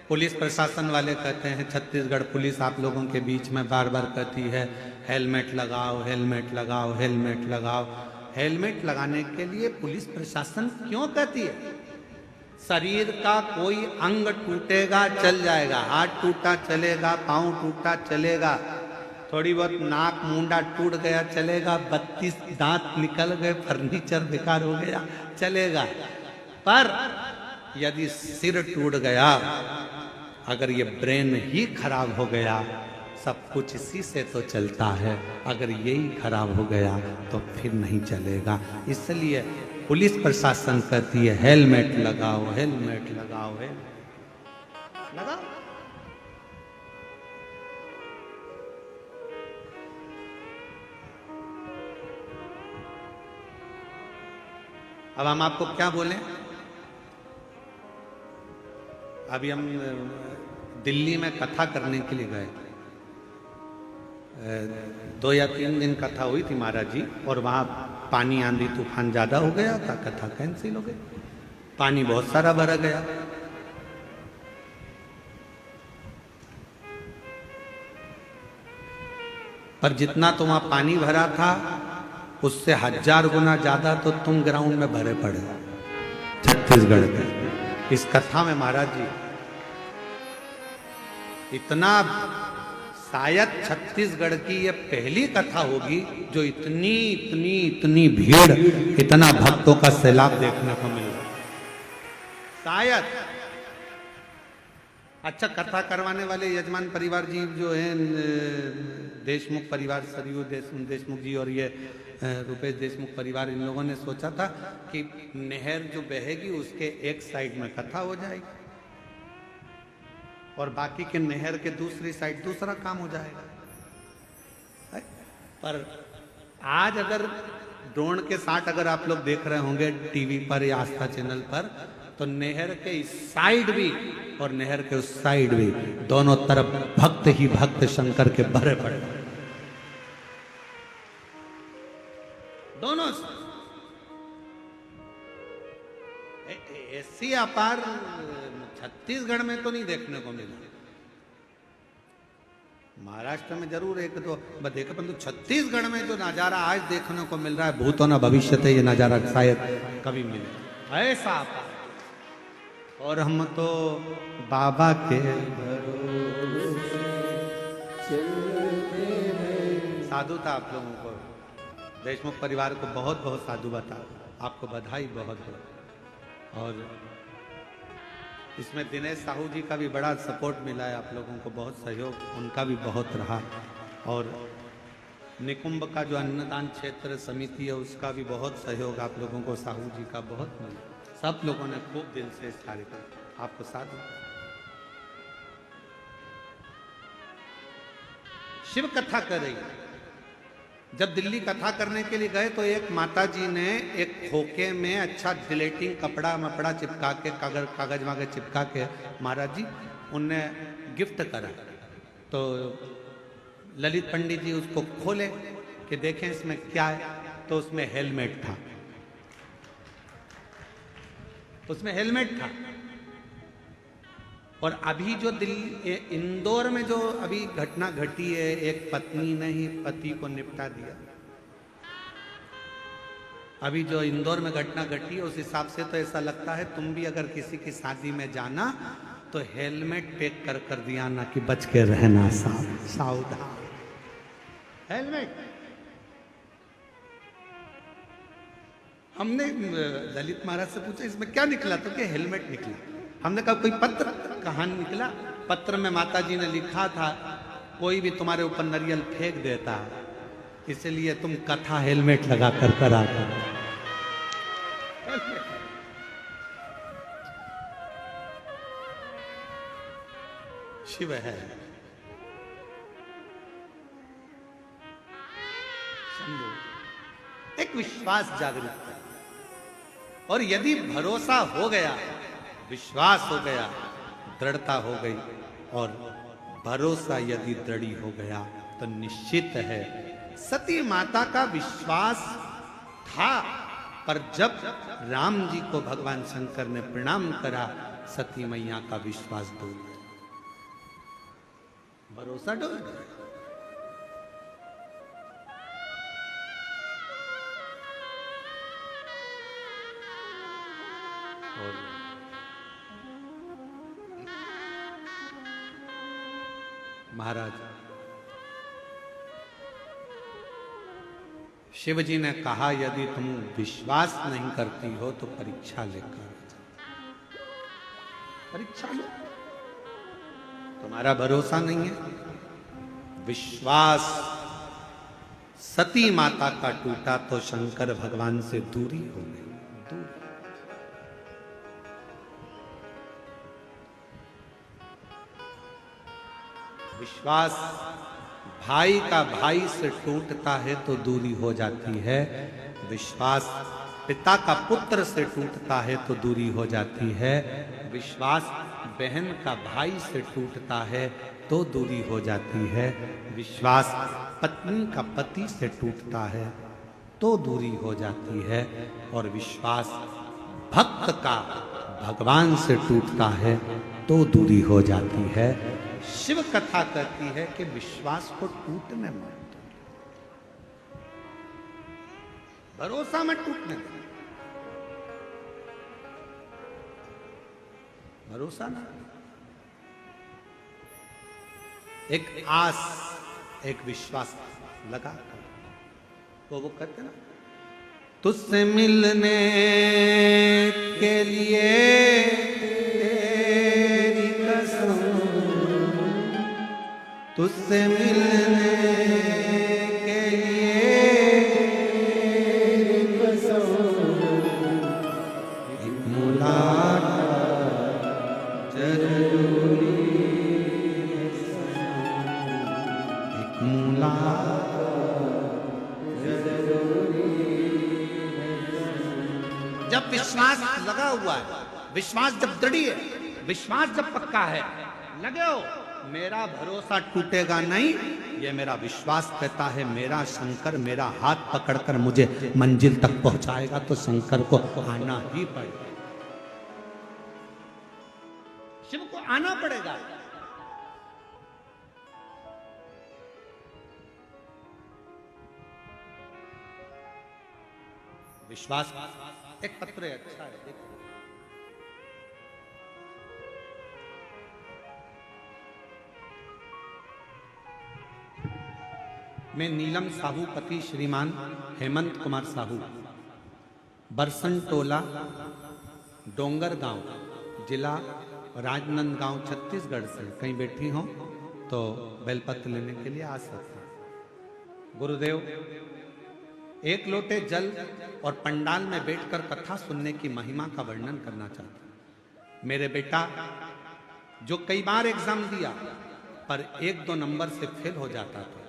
A: पुलिस प्रशासन वाले कहते हैं, छत्तीसगढ़ पुलिस आप लोगों के बीच में बार बार कहती है हेलमेट लगाओ, हेलमेट लगाओ, हेलमेट लगाओ। हेलमेट लगाने के लिए पुलिस प्रशासन क्यों कहती है? शरीर का कोई अंग टूटेगा चल जाएगा, हाथ टूटा चलेगा, पांव टूटा चलेगा, थोड़ी बहुत नाक मुंडा टूट गया चलेगा, 32 दांत निकल गए, फर्नीचर बेकार हो गया चलेगा। पर यदि सिर टूट गया, अगर ये ब्रेन ही खराब हो गया, सब कुछ इसी से तो चलता है। अगर यही खराब हो गया तो फिर नहीं चलेगा। इसलिए पुलिस प्रशासन कहती है हेलमेट लगाओ, हेलमेट लगाओ, हेलमेट लगाओ। अब हम आपको क्या बोलें? अभी हम दिल्ली में कथा करने के लिए गए। 2 या 3 दिन कथा हुई थी महाराज जी, और वहाँ पानी आंधी तूफान ज़्यादा हो गया था, कथा कैंसिल हो गई। पानी बहुत सारा भरा गया। पर जितना तो वहाँ पानी भरा था उससे 1000 गुना ज़्यादा तो तुम ग्राउंड में भरे पड़े छत्तीसगढ़ के। इस कथा में महाराज जी इतना, शायद छत्तीसगढ़ की ये पहली कथा होगी जो इतनी इतनी इतनी भीड़, इतना भक्तों का सैलाब देखने को मिल रहा है, शायद। अच्छा, कथा करवाने वाले यजमान परिवार जी जो हैं, देशमुख परिवार, सरयू देशमुख जी और ये रुपेश देशमुख परिवार, इन लोगों ने सोचा था कि नहर जो बहेगी उसके एक साइड में कथा हो जाएगी और बाकी के नहर के दूसरी साइड दूसरा काम हो जाएगा। पर आज अगर ड्रोन के साथ अगर आप लोग देख रहे होंगे टीवी पर या आस्था चैनल पर, तो नहर के इस साइड भी और नहर के उस साइड भी दोनों तरफ भक्त ही भक्त शंकर के भरे पड़े, दोनों ऐसी अपार छत्तीसगढ़ में तो नहीं देखने को मिला। महाराष्ट्र में जरूर एक दो देखा, परंतु छत्तीसगढ़ में जो नजारा आज देखने को मिल रहा है, भूतो न भविष्य थे, ये नजारा शायद कभी मिले ऐसा अपार। और हम तो बाबा के साधु था। आप लोगों को, देशमुख परिवार को बहुत बहुत साधु बता, आपको बधाई बहुत बहुत। और इसमें दिनेश साहू जी का भी बड़ा सपोर्ट मिला है, आप लोगों को बहुत सहयोग उनका भी बहुत रहा। और निकुंभ का जो अन्नदान क्षेत्र समिति है उसका भी बहुत सहयोग आप लोगों को, साहू जी का बहुत मिला। सब लोगों ने खूब दिल से इस कार्यक्रम आपको साथ दिया। शिव कथा कर रही, जब दिल्ली कथा करने के लिए गए तो एक माता जी ने एक खोखे में अच्छा जिलेटिन कपड़ा मपड़ा चिपका के, कागज वागज चिपका के महाराज जी उनने गिफ्ट करा। तो ललित पंडित जी उसको खोले कि देखें इसमें क्या है, तो उसमें हेलमेट था, उसमें हेलमेट था। और अभी जो दिल्ली इंदौर में जो अभी घटना घटी है, एक पत्नी ने ही पति को निपटा दिया। अभी जो इंदौर में घटना घटी है उस हिसाब से तो ऐसा लगता है तुम भी अगर किसी की शादी में जाना तो हेलमेट पैक कर दिया ना, कि बच के रहना, सावधान। हेलमेट। हमने ललित महाराज से पूछा इसमें क्या निकला, तो क्या हेलमेट निकला। हमने कहा कोई पत्र, कहानी निकला। पत्र में माता जी ने लिखा था कोई भी तुम्हारे ऊपर नारियल फेंक देता है, इसलिए तुम कथा हेलमेट लगा कर करा कर। शिव है, एक विश्वास जागृत है। और यदि भरोसा हो गया, विश्वास हो गया, दृढ़ता हो गई, और भरोसा यदि दृढ़ हो गया तो निश्चित है। सती माता का विश्वास था, पर जब राम जी को भगवान शंकर ने प्रणाम करा, सती मैया का विश्वास डूब गया, भरोसा डूब गया। और महाराज शिव जी ने कहा यदि तुम विश्वास नहीं करती हो तो परीक्षा लेकर, परीक्षा लो। तुम्हारा भरोसा नहीं है, विश्वास सती माता का टूटा तो शंकर भगवान से दूरी हो गई, दूर। विश्वास भाई का भाई से टूटता है तो दूरी हो जाती है, विश्वास पिता का पुत्र से टूटता है तो दूरी हो जाती है, विश्वास बहन का भाई से टूटता है तो दूरी हो जाती है, विश्वास पत्नी का पति से टूटता है तो दूरी हो जाती है, और विश्वास भक्त का भगवान से टूटता है तो दूरी हो जाती है। शिव कथा कहती है कि विश्वास को टूटने मत दो, भरोसा मत टूटने दो, भरोसा ना। एक आस, एक विश्वास लगा कर, तो वो कहते ना, तुझसे मिलने के लिए तेरी कसम, तुझसे मिलने के लिए तेरी कसम, एक मुलाकात जरूरी है सनम, एक मुलाकात जरूरी है सनम। जब विश्वास लगा हुआ है, विश्वास जब दृढ़ है, विश्वास जब पक्का है, लगे हो, मेरा भरोसा टूटेगा नहीं, ये मेरा विश्वास कहता है। मेरा शंकर मेरा हाथ पकड़कर मुझे मंजिल तक पहुंचाएगा, तो शंकर को आना ही पड़ेगा, शिव को आना पड़ेगा। विश्वास एक पत्र है, अच्छा है, देखो। मैं नीलम साहू पति श्रीमान हेमंत कुमार साहू, बरसन टोला, डोंगर गांव, जिला राजनांदगांव, छत्तीसगढ़ से कहीं बैठी हो तो बेलपत्र लेने के लिए आ सकते हैं। गुरुदेव, एक लोटे जल और पंडाल में बैठकर कथा सुनने की महिमा का वर्णन करना चाहता हूं। मेरे बेटा जो कई बार एग्जाम दिया पर 1-2 नंबर से फेल हो जाता था,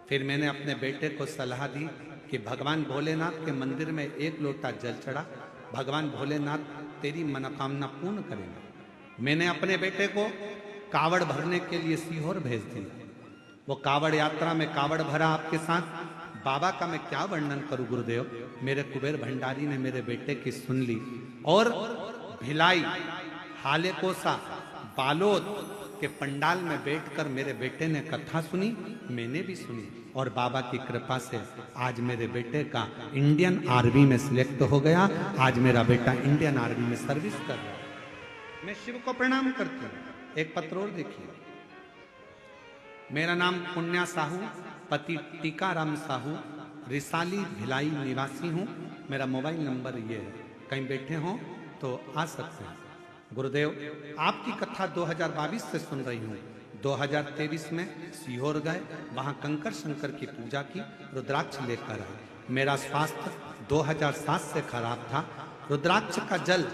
A: फिर मैंने अपने बेटे को सलाह दी कि भगवान भोलेनाथ के मंदिर में 1 लोटा जल चढ़ा, भगवान भोलेनाथ तेरी मनोकामना पूर्ण करेंगे। मैंने अपने बेटे को कावड़ भरने के लिए सीहोर भेज दिया। वो कावड़ यात्रा में कावड़ भरा आपके साथ। बाबा का मैं क्या वर्णन करूं गुरुदेव। मेरे कुबेर भंडारी ने मेरे बेटे की सुन ली और भिलाई, हालेकोसा, बालोद के पंडाल में बैठकर मेरे बेटे ने कथा सुनी, मैंने भी सुनी, और बाबा की कृपा से आज मेरे बेटे का इंडियन आर्मी में सिलेक्ट हो गया। आज मेरा बेटा इंडियन आर्मी में सर्विस कर रहा है। मैं शिव को प्रणाम करती हूँ। एक पत्र और देखिए। मेरा नाम पुण्या साहू, पति टीकाराम साहू, रिसाली भिलाई निवासी हूँ। मेरा मोबाइल नंबर ये है, कहीं बैठे हो तो आ सकते हैं। गुरुदेव, आपकी कथा 2022 से सुन रही हूँ। 2023 में सीहोर गए, वहाँ कंकर शंकर की पूजा की, रुद्राक्ष लेकर आए। मेरा स्वास्थ्य 2007 से खराब था। रुद्राक्ष का जल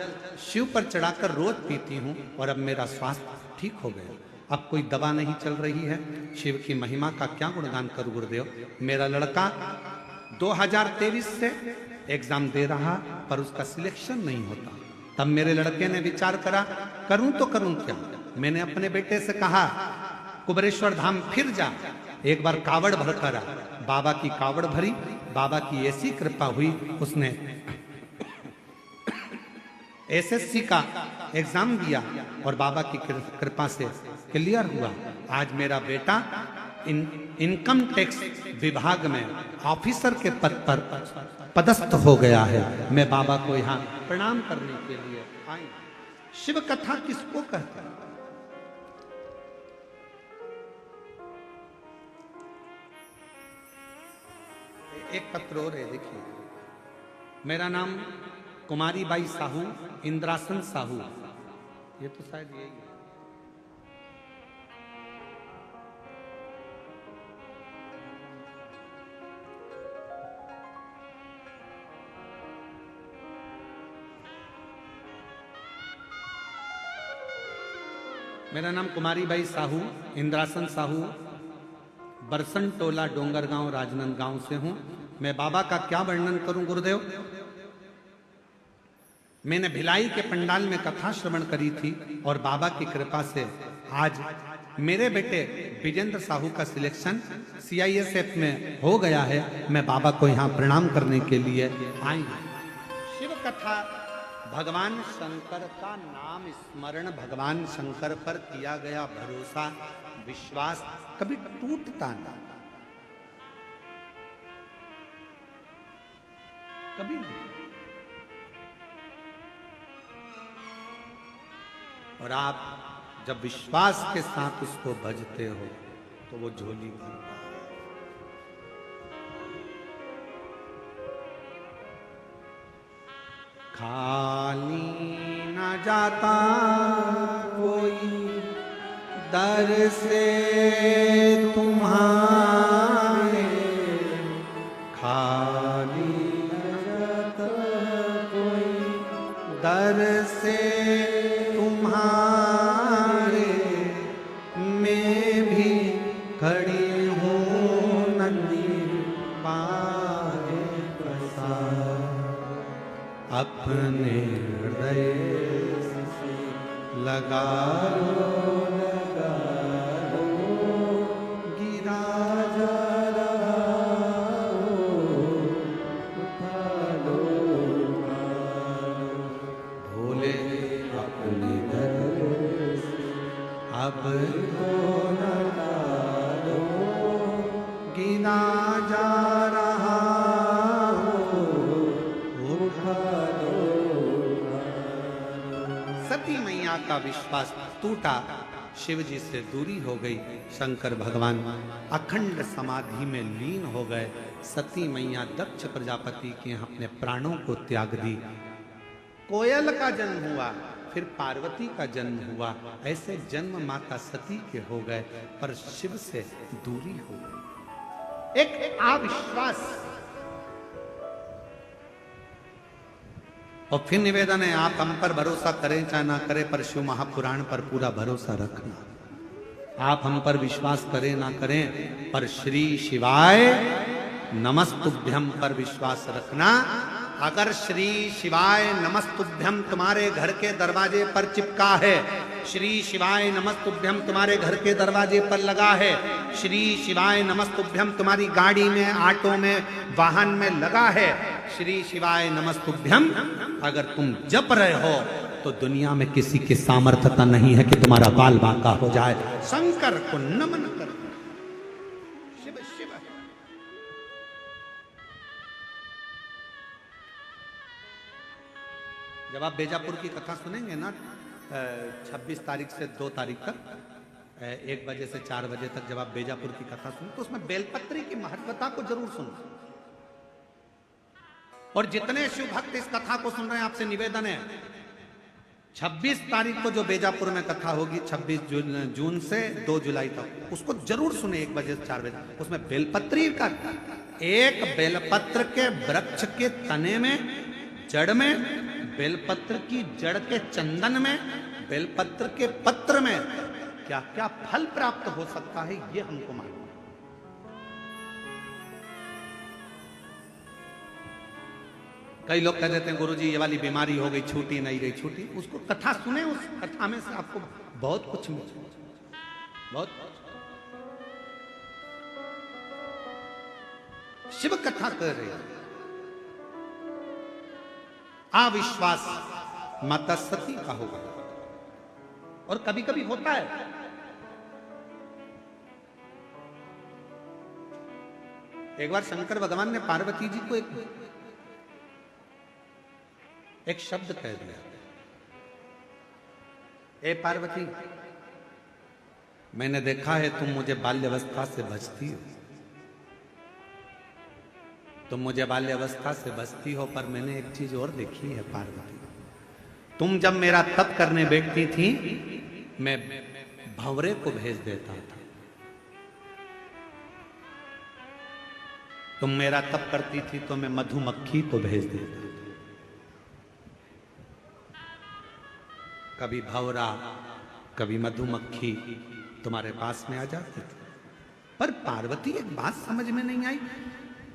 A: शिव पर चढ़ाकर रोज पीती हूँ और अब मेरा स्वास्थ्य ठीक हो गया। अब कोई दवा नहीं चल रही है। शिव की महिमा का क्या गुणगान करूं गुरुदेव। मेरा लड़का 2023 से एग्जाम दे रहा पर उसका सिलेक्शन नहीं होता। तब मेरे लड़के ने विचार करा, करूं तो करूं क्या। मैंने अपने बेटे से कहा, कुबरेश्वर धाम फिर जा, एक बार कावड़ भर कर आ। बाबा की कावड़ भरी, बाबा की ऐसी कृपा हुई, उसने एसएससी का एग्जाम दिया और बाबा की कृपा से क्लियर हुआ। आज मेरा बेटा इनकम टैक्स विभाग में ऑफिसर के पद पर पदस्थ हो गया है। मैं बाबा को यहाँ प्रणाम करने के लिए आई। शिव कथा किसको कहते हैं? एक पत्र और है, देखिए। मेरा नाम कुमारी बाई साहू, इंद्रासन साहू, ये तो शायद यही है। मेरा नाम कुमारी बाई साहू, इंद्रासन साहू, बरसन टोला, डोंगरगांव, राजनांदगांव से हूं। मैं बाबा का क्या वर्णन करूं गुरुदेव। मैंने भिलाई के पंडाल में कथा श्रवण करी थी और बाबा की कृपा से आज मेरे बेटे विजेंद्र साहू का सिलेक्शन CISF में हो गया है। मैं बाबा को यहाँ प्रणाम करने के लिए आई। शिव कथा, भगवान शंकर का नाम स्मरण, भगवान शंकर पर किया गया भरोसा, विश्वास कभी टूटता नहीं, कभी नहीं। और आप जब विश्वास के साथ उसको भजते हो तो वो झोली भरता है। खाली न जाता कोई दर से तुम्हारे, खाली न जाता कोई दर से तुम्हारे, मैं भी खड़ी हूँ नंदी पाए प्रसाद, अपने हृदय से लगा लो, गिरा जा रहा हो, उठा लो, भोले अपने घर से अब तो न डालो, गिरा जा रहा हो, उठा लो। सती मैया का विश्वास टूटा, शिव जी से दूरी हो गई। शंकर भगवान अखंड समाधि में लीन हो गए। सती मैया दक्ष प्रजापति के यहाँ अपने प्राणों को त्याग दी। कोयल का जन्म हुआ, फिर पार्वती का जन्म हुआ। ऐसे जन्म माता सती के हो गए, पर शिव से दूरी हो गई। एक अविश्वास। और फिर निवेदन है, आप हम पर भरोसा करें चाहे ना करें, पर शिव महापुराण पर पूरा भरोसा रखना। आप हम पर विश्वास करें ना करें, पर श्री शिवाय नमस्तुभ्यम पर विश्वास रखना। अगर श्री शिवाय नमस्तुभ्यम तुम्हारे घर के दरवाजे पर चिपका है, श्री शिवाय नमस्तुभ्यम तुम्हारे घर के दरवाजे पर लगा है, श्री शिवाय नमस्तुभ्यम तुम्हारी गाड़ी में, ऑटो में, वाहन में लगा है, श्री शिवाय नमस्तुभ्यम अगर तुम जप रहे हो, तो दुनिया में किसी की सामर्थ्यता नहीं है कि तुम्हारा बाल बांका हो जाए। शंकर को नमन कर। शिव शिव। जब आप बेजापुर की कथा सुनेंगे ना, 26 तारीख से 2 तारीख तक, 1 बजे से 4 बजे तक जब आप बेजापुर की कथा सुनें, तो उसमें बेलपत्री की महत्वता को जरूर सुनो। और जितने शिव भक्त इस कथा को सुन रहे हैं, आपसे निवेदन है, 26 तारीख को जो बेजापुर में कथा होगी, 26 जून से 2 जुलाई तक, उसको जरूर सुने 1 बजे से 4 बजे। उसमें बेलपत्री का, एक बेलपत्र के वृक्ष के तने में, जड़ में, बेलपत्र की जड़ के चंदन में, बेलपत्र के पत्र में क्या क्या फल प्राप्त हो सकता है, ये हमको मालूम। कई लोग कह देते हैं गुरुजी ये वाली बीमारी हो गई, छूटी नहीं गई, छूटी। उसको कथा सुने, उस कथा में से आपको बहुत कुछ मिले, बहुत। शिव कथा कर रही है। अविश्वास माता सती का होगा। और कभी कभी होता है, एक बार शंकर भगवान ने पार्वती जी को एक शब्द कह दिया, ए पार्वती, मैंने देखा है तुम मुझे बाल्यावस्था से भजती हो, तुम मुझे बाल्यावस्था से भजती हो, पर मैंने एक चीज और देखी है पार्वती, तुम जब मेरा तप करने बैठती थी, मैं भंवरे को भेज देता था, तुम मेरा तप करती थी तो मैं मधुमक्खी को भेज देता था। कभी भंवरा, कभी मधुमक्खी तुम्हारे पास में आ जाती थी। पर पार्वती एक बात समझ में नहीं आई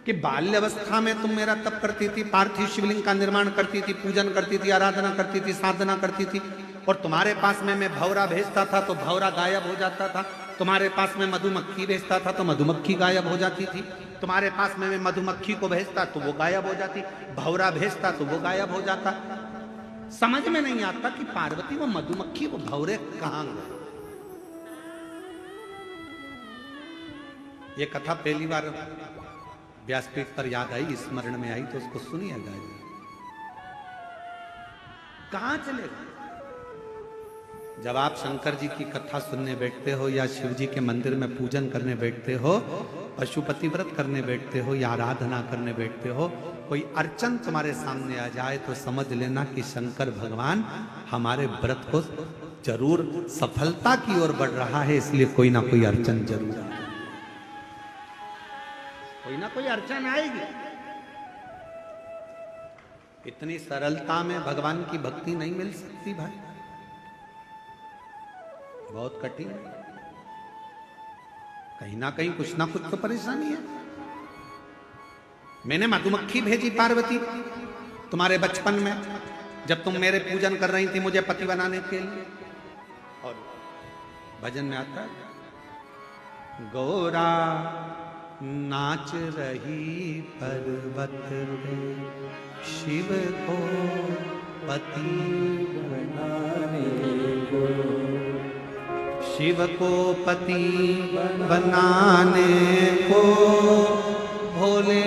A: कि बाल्यावस्था में तुम मेरा तप करती थी, पार्थिव शिवलिंग का निर्माण करती थी, पूजन करती थी, आराधना करती थी, साधना करती थी, और तुम्हारे पास में मैं भंवरा भेजता था तो भंवरा गायब हो जाता था, तुम्हारे पास में मधुमक्खी भेजता था तो मधुमक्खी गायब हो जाती थी, तुम्हारे पास में मैं मधुमक्खी को भेजता तो वो गायब हो जाती, भंवरा भेजता तो वो गायब हो जाता। समझ में नहीं आता कि पार्वती वो मधुमक्खी वो भंवरे कहां गए। ये कथा पहली बार व्यासपीठ पर याद आई, स्मरण में आई, तो उसको सुनिएगा। कहां चले गए? जब आप शंकर जी की कथा सुनने बैठते हो या शिव जी के मंदिर में पूजन करने बैठते हो, पशुपति व्रत करने बैठते हो या आराधना करने बैठते हो, कोई अर्चन तुम्हारे सामने आ जाए तो समझ लेना कि शंकर भगवान हमारे व्रत को जरूर सफलता की ओर बढ़ रहा है, इसलिए कोई ना कोई अर्चन जरूर आए, कोई ना कोई अर्चन आएगी। इतनी सरलता में भगवान की भक्ति नहीं मिल सकती भाई, बहुत कठिन है। कहीं ना कहीं कुछ ना कुछ तो परेशानी है। मैंने मधुमक्खी भेजी पार्वती तुम्हारे बचपन में, जब तुम मेरे पूजन कर रही थी मुझे पति बनाने के लिए। और भजन में आता है, गौरा नाच रही पर्वत पे शिव को पति बनाने को, शिव को पति बनाने को, भोले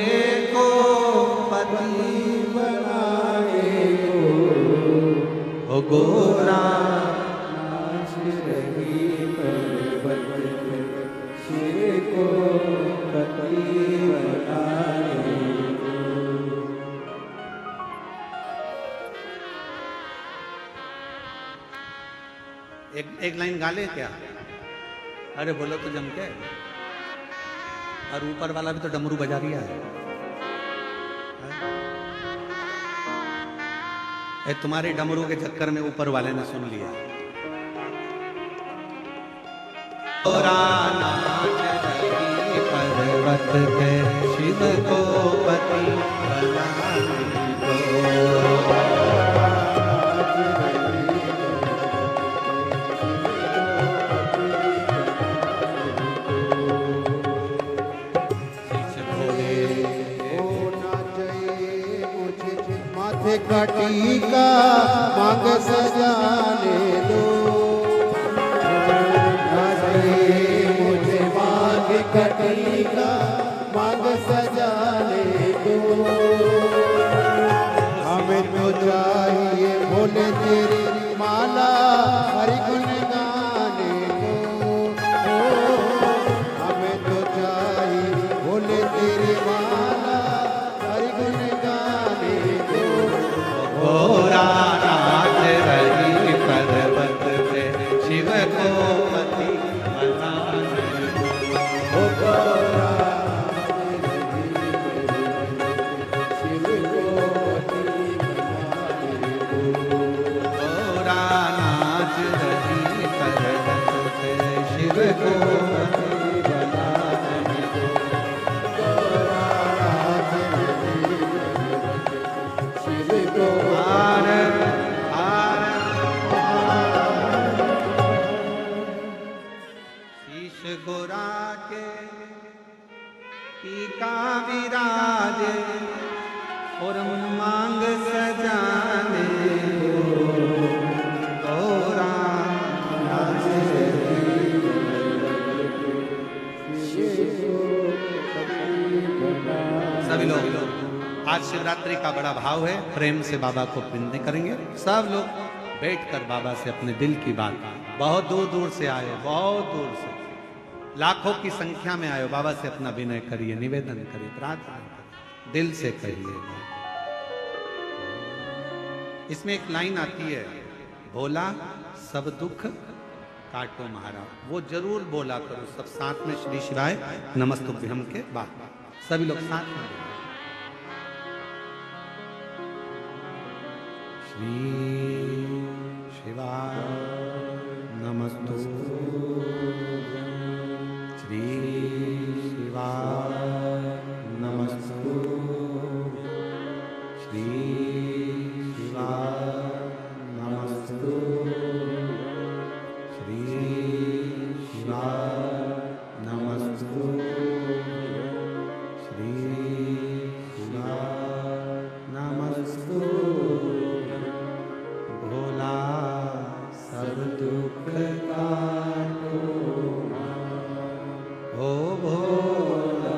A: को पति बनाने को, ओ गोरा नाच रही पर्वत पे शिव को पति बनाने को। एक लाइन गा ले क्या? अरे बोलो तो जम के। और ऊपर वाला भी तो डमरू बजा रिया है। तुम्हारे डमरू के चक्कर में ऊपर वाले ने सुन लिया। पर्वत पे शिव को पति बनाने को,
C: कटी का मांग सजाने दो, मुझे मांग कटी का मांग सजाने दो। हमें तो चाहिए भोले तेरी माला हरि गुण गाने को, हमें तो चाहिए भोले तेरी माला हरि गुण गाने को।
A: गोरा नाच रही पर्वत पे शिव को पति बनाने को,
C: गोरा शिव को पति बनाने को।
A: गोरा नाच रही पर्वत पे शिव को पति बनाने को,
C: गोरा नाच रही शिव को
A: शीश गोरा के टीका विराजे और मांग सजाने को, गोरा नाच रही। सभी लोग आज शिवरात्रि का बड़ा भाव है, प्रेम से बाबा को विनती करेंगे। सब लोग बैठकर बाबा से अपने दिल की बात, बहुत दूर दूर से आए, बहुत दूर से लाखों की संख्या में आए, बाबा से अपना विनय करिए, निवेदन करिए, प्रार्थना करिए, दिल से कहिए। इसमें एक लाइन आती है, भोला सब दुख काटो महारा, वो जरूर बोला करो सब साथ में, श्री शिवाय नमस्तुभ्यम के बाद सभी लोग साथ में बोलो। श्री शिवाय नमस्तुभ्यं, श्री शिवाय नमस्तुभ्यं, श्री शिवाय नमस्तुभ्यं, श्री शिवाय नमस्तुभ्यं, श्री शिवाय नमस्तुभ्यं। भोला सब दुख काटो, ओ भोला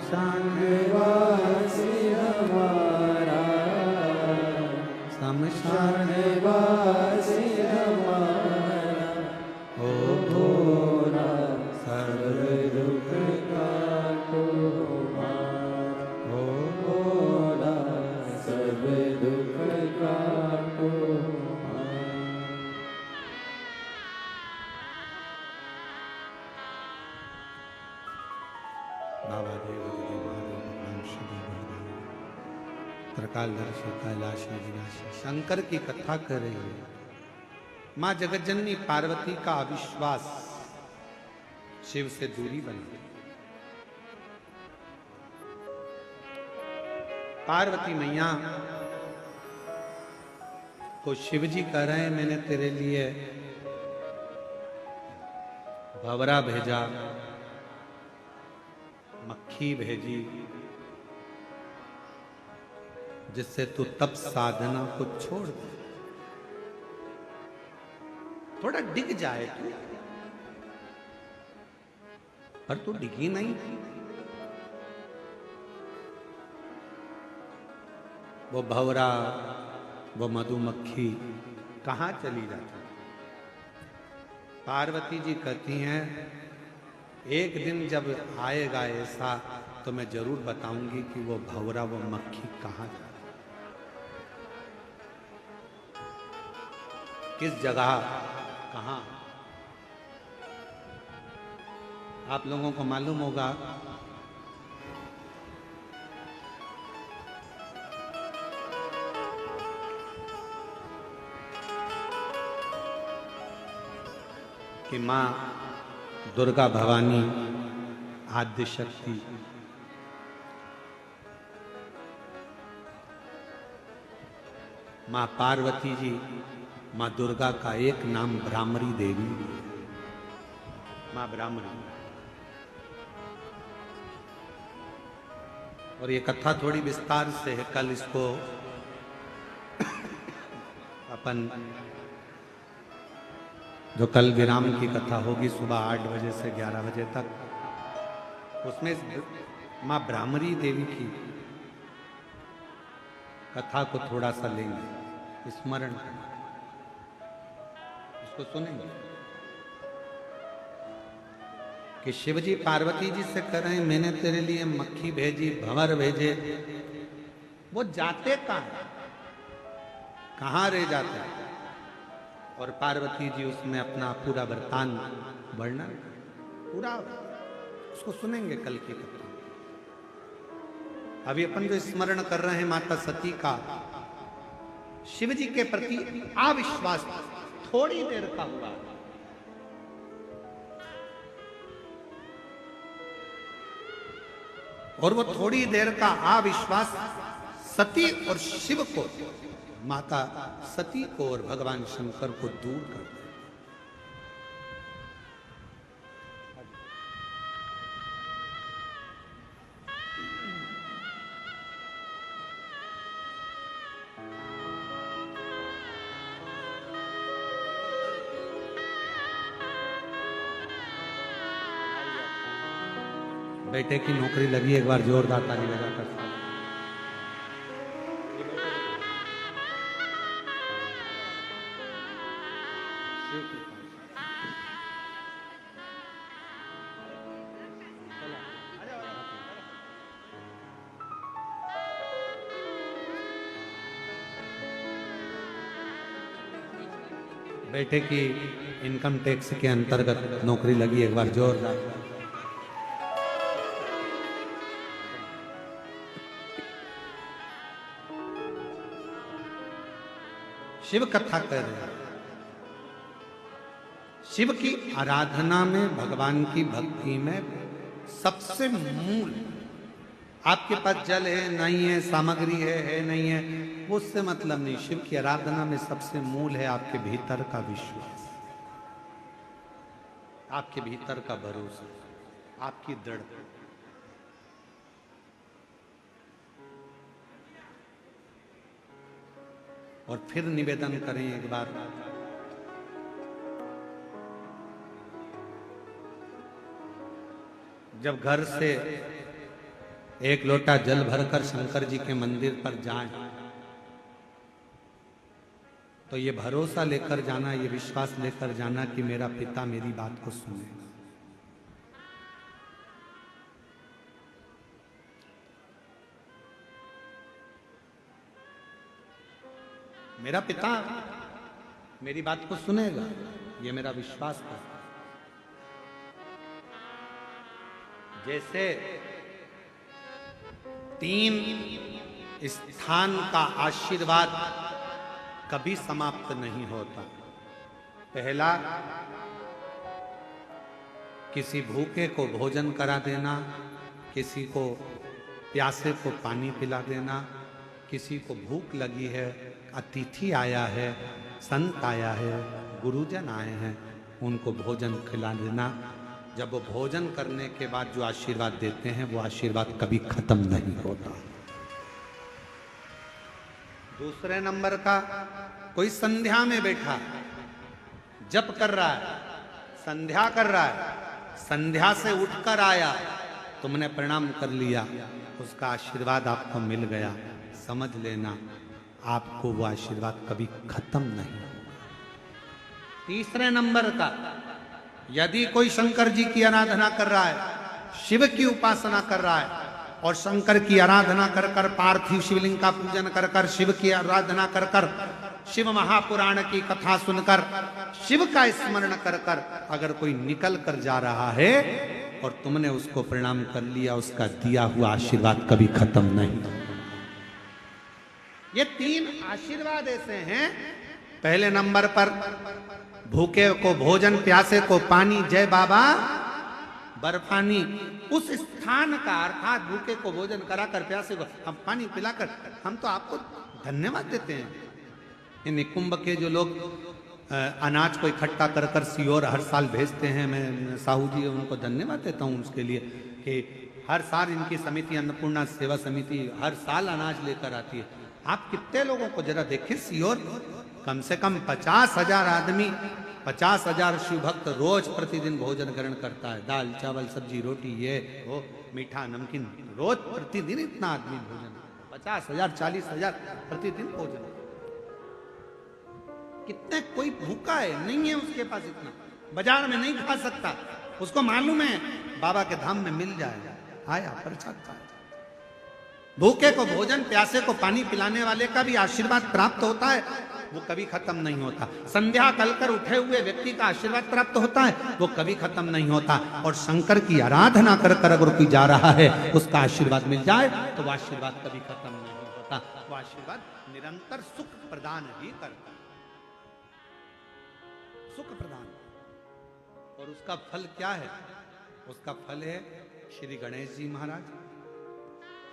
A: शमशान
B: वासी हमारा,
A: शमशान
B: वासी हमारा,
A: ओ
B: भोला
A: सर्व
B: दुख काटो हमारा,
A: ओ
B: भोला सब दुख काटो हमारा।
A: बाबा देव भगवान श्री त्रिकालदर्शी कैलाशी विनाशी शंकर की कथा कर रही है। मां जगतजननी पार्वती का अविश्वास शिव से दूरी बनी। पार्वती मैया को शिवजी कह रहे हैं मैंने तेरे लिए भंवरा भेजा, मक्खी भेजी, जिससे तू तप साधना को छोड़ दे, थोड़ा डिग जाए तू, पर तू डिगी नहीं। वो भंवरा, वो मधुमक्खी कहां चली जाती? पार्वती जी कहती हैं एक दिन जब आएगा ऐसा तो मैं जरूर बताऊंगी कि वो भंवरा, वो मक्खी कहां जा, किस जगह, कहां। आप लोगों को मालूम होगा कि मां दुर्गा भवानी आद्य शक्ति मां पार्वती जी, मां दुर्गा का एक नाम भ्रामरी देवी, मां भ्रामरी। और ये कथा थोड़ी विस्तार से है, कल इसको अपन जो कल विराम की कथा होगी सुबह 8 बजे से 11 बजे तक, उसमें मां भ्रामरी देवी की कथा को थोड़ा सा लेंगे, स्मरण उसको सुनेंगे कि शिवजी पार्वती जी से कह रहे हैं मैंने तेरे लिए मक्खी भेजी, भंवर भेजे, वो जाते कहां रह जाते हैं। और पार्वती जी उसमें अपना पूरा वृतांत वर्णन, पूरा उसको सुनेंगे कल की कथा। अभी अपन जो स्मरण कर रहे हैं माता सती का, शिव जी के प्रति अविश्वास थोड़ी देर का हुआ, और वो थोड़ी देर का अविश्वास सती और शिव को, माता सती को और भगवान शंकर को दूर कर दे। बेटे की नौकरी लगी, एक बार जोरदार ताली लगाकर। बेटे की इनकम टैक्स के अंतर्गत नौकरी लगी, एक बार जोरदार। शिव कथा कर रहे हैं। शिव की आराधना में, भगवान की भक्ति में सबसे मूल, आपके पास जल है नहीं है, सामग्री है नहीं है, उससे मतलब नहीं। शिव की आराधना में सबसे मूल है आपके भीतर का विश्वास, आपके भीतर का भरोसा, आपकी दृढ़ता। और फिर निवेदन करें एक बार, जब घर से एक लोटा जल भरकर शंकर जी के मंदिर पर जाएं, तो ये भरोसा लेकर जाना, ये विश्वास लेकर जाना कि मेरा पिता मेरी बात को सुनेगा। मेरा पिता मेरी बात को सुनेगा, ये मेरा विश्वास था। जैसे 3 स्थान का आशीर्वाद कभी समाप्त नहीं होता। पहला, किसी भूखे को भोजन करा देना, किसी को प्यासे को पानी पिला देना, किसी को भूख लगी है, अतिथि आया है, संत आया है, गुरुजन आए हैं, उनको भोजन खिला देना। जब वो भोजन करने के बाद जो आशीर्वाद देते हैं वो आशीर्वाद कभी खत्म नहीं होता। दूसरे नंबर का, कोई संध्या में बैठा जप कर रहा है, संध्या कर रहा है, संध्या से उठकर आया, तुमने प्रणाम कर लिया, उसका आशीर्वाद आपको मिल गया, समझ लेना आपको वो आशीर्वाद कभी खत्म नहीं होगा। तीसरे नंबर का, यदि कोई शंकर जी की आराधना कर रहा है, शिव की उपासना कर रहा है और शंकर की आराधना कर कर, पार्थिव शिवलिंग का पूजन कर कर, शिव की आराधना कर कर, शिव महापुराण की कथा सुनकर, शिव का स्मरण कर कर अगर कोई निकल कर जा रहा है और तुमने उसको प्रणाम कर लिया, उसका दिया हुआ आशीर्वाद कभी खत्म नहीं। ये 3 आशीर्वाद ऐसे हैं। पहले नंबर पर भूखे को भोजन, प्यासे को पानी, जय बाबा बर्फानी। उस स्थान का अर्थात भूखे को भोजन कराकर, प्यासे को हम पानी पिलाकर हम तो आपको धन्यवाद देते हैं। ये निकुंभ के जो लोग अनाज को इकट्ठा कर कर सीहोर हर साल भेजते हैं, मैं साहू जी उनको धन्यवाद देता हूँ उसके लिए कि हर साल इनकी समिति, अन्नपूर्णा सेवा समिति हर साल अनाज लेकर आती है। आप कितने लोगों को जरा देखें, सीहोर कम से कम 50,000 आदमी, 50,000 शिव भक्त रोज प्रतिदिन भोजन ग्रहण करता है। दाल चावल सब्जी रोटी, ये वो मीठा नमकीन, रोज प्रतिदिन इतना आदमी भोजन, 50,000 40,000 प्रतिदिन भोजन। कितने, कोई भूखा है नहीं है उसके पास इतना, बाजार में नहीं खा सकता, उसको मालूम है बाबा के धाम में मिल जाएगा, आया प्रसाद खाया। भूखे को भोजन, प्यासे को पानी पिलाने वाले का भी आशीर्वाद प्राप्त होता है, वो कभी खत्म नहीं होता। संध्या कलकर उठे हुए व्यक्ति का आशीर्वाद प्राप्त होता है, वो कभी खत्म नहीं होता। और शंकर की आराधना कर कर अगर कोई जा रहा है, उसका आशीर्वाद मिल जाए तो वो आशीर्वाद कभी खत्म नहीं होता। वो आशीर्वाद निरंतर सुख प्रदान ही करता, सुख प्रदान। और उसका फल क्या है? उसका फल है श्री गणेश जी महाराज।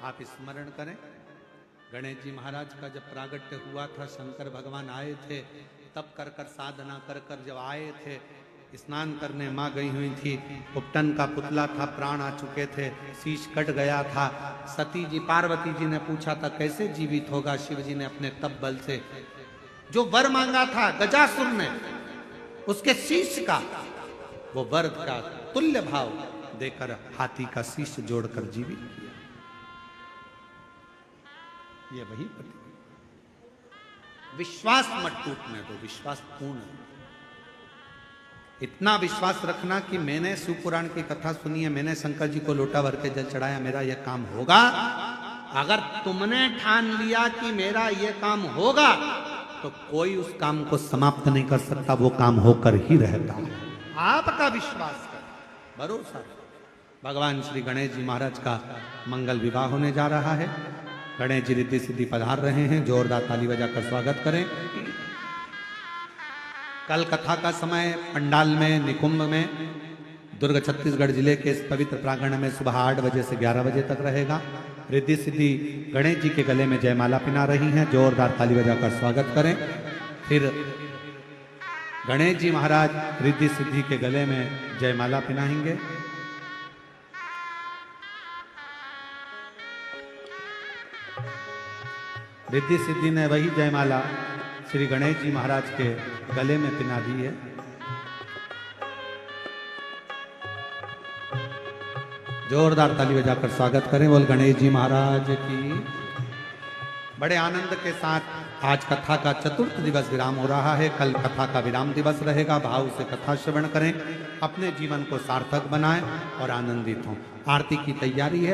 A: आप स्मरण करें, गणेश जी महाराज का जब प्रागट्य हुआ था, शंकर भगवान आए थे, तब कर कर साधना कर कर जब आए थे, स्नान करने माँ गई हुई थी, उपटन का पुतला था, प्राण आ चुके थे, शीश कट गया था। सती जी, पार्वती जी ने पूछा था कैसे जीवित होगा। शिव जी ने अपने तप बल से जो वर मांगा था गजासुर ने, उसके शीश का, वो वर का तुल्य भाव देकर हाथी का शीश जोड़कर जीवित किया। ये वही विश्वास मत टूटने दो, विश्वास पूर्ण। इतना विश्वास रखना कि मैंने शिवपुराण की कथा सुनी है, मैंने शंकर जी को लोटा भर के जल चढ़ाया, मेरा यह काम होगा। अगर तुमने ठान लिया कि मेरा यह काम होगा, तो कोई उस काम को समाप्त नहीं कर सकता, वो काम होकर ही रहता है। आपका विश्वास कर, भरोसा। भगवान श्री गणेश जी महाराज का मंगल विवाह होने जा रहा है। गणेश जी रिद्धि सिद्धि पधार रहे हैं, जोरदार ताली बजाकर स्वागत करें। कल कथा का समय पंडाल में, निकुंभ में, दुर्ग छत्तीसगढ़ जिले के इस पवित्र प्रांगण में सुबह 8 बजे से 11 बजे तक रहेगा। रिद्धि सिद्धि गणेश जी के गले में जयमाला पिना रही हैं, जोरदार ताली बजाकर स्वागत करें। फिर गणेश जी महाराज रिद्धि सिद्धि के गले में जयमाला पिनाएंगे। रिद्धि सिद्धि ने वही जयमाला श्री गणेश जी महाराज के गले में पिना दी है। जोरदार ताली बजाकर स्वागत करें। बोल गणेश जी महाराज की। बड़े आनंद के साथ आज कथा का चतुर्थ दिवस विराम हो रहा है। कल कथा का विराम दिवस रहेगा। भाव से कथा श्रवण करें, अपने जीवन को सार्थक बनाएं और आनंदित हों। आरती की तैयारी है।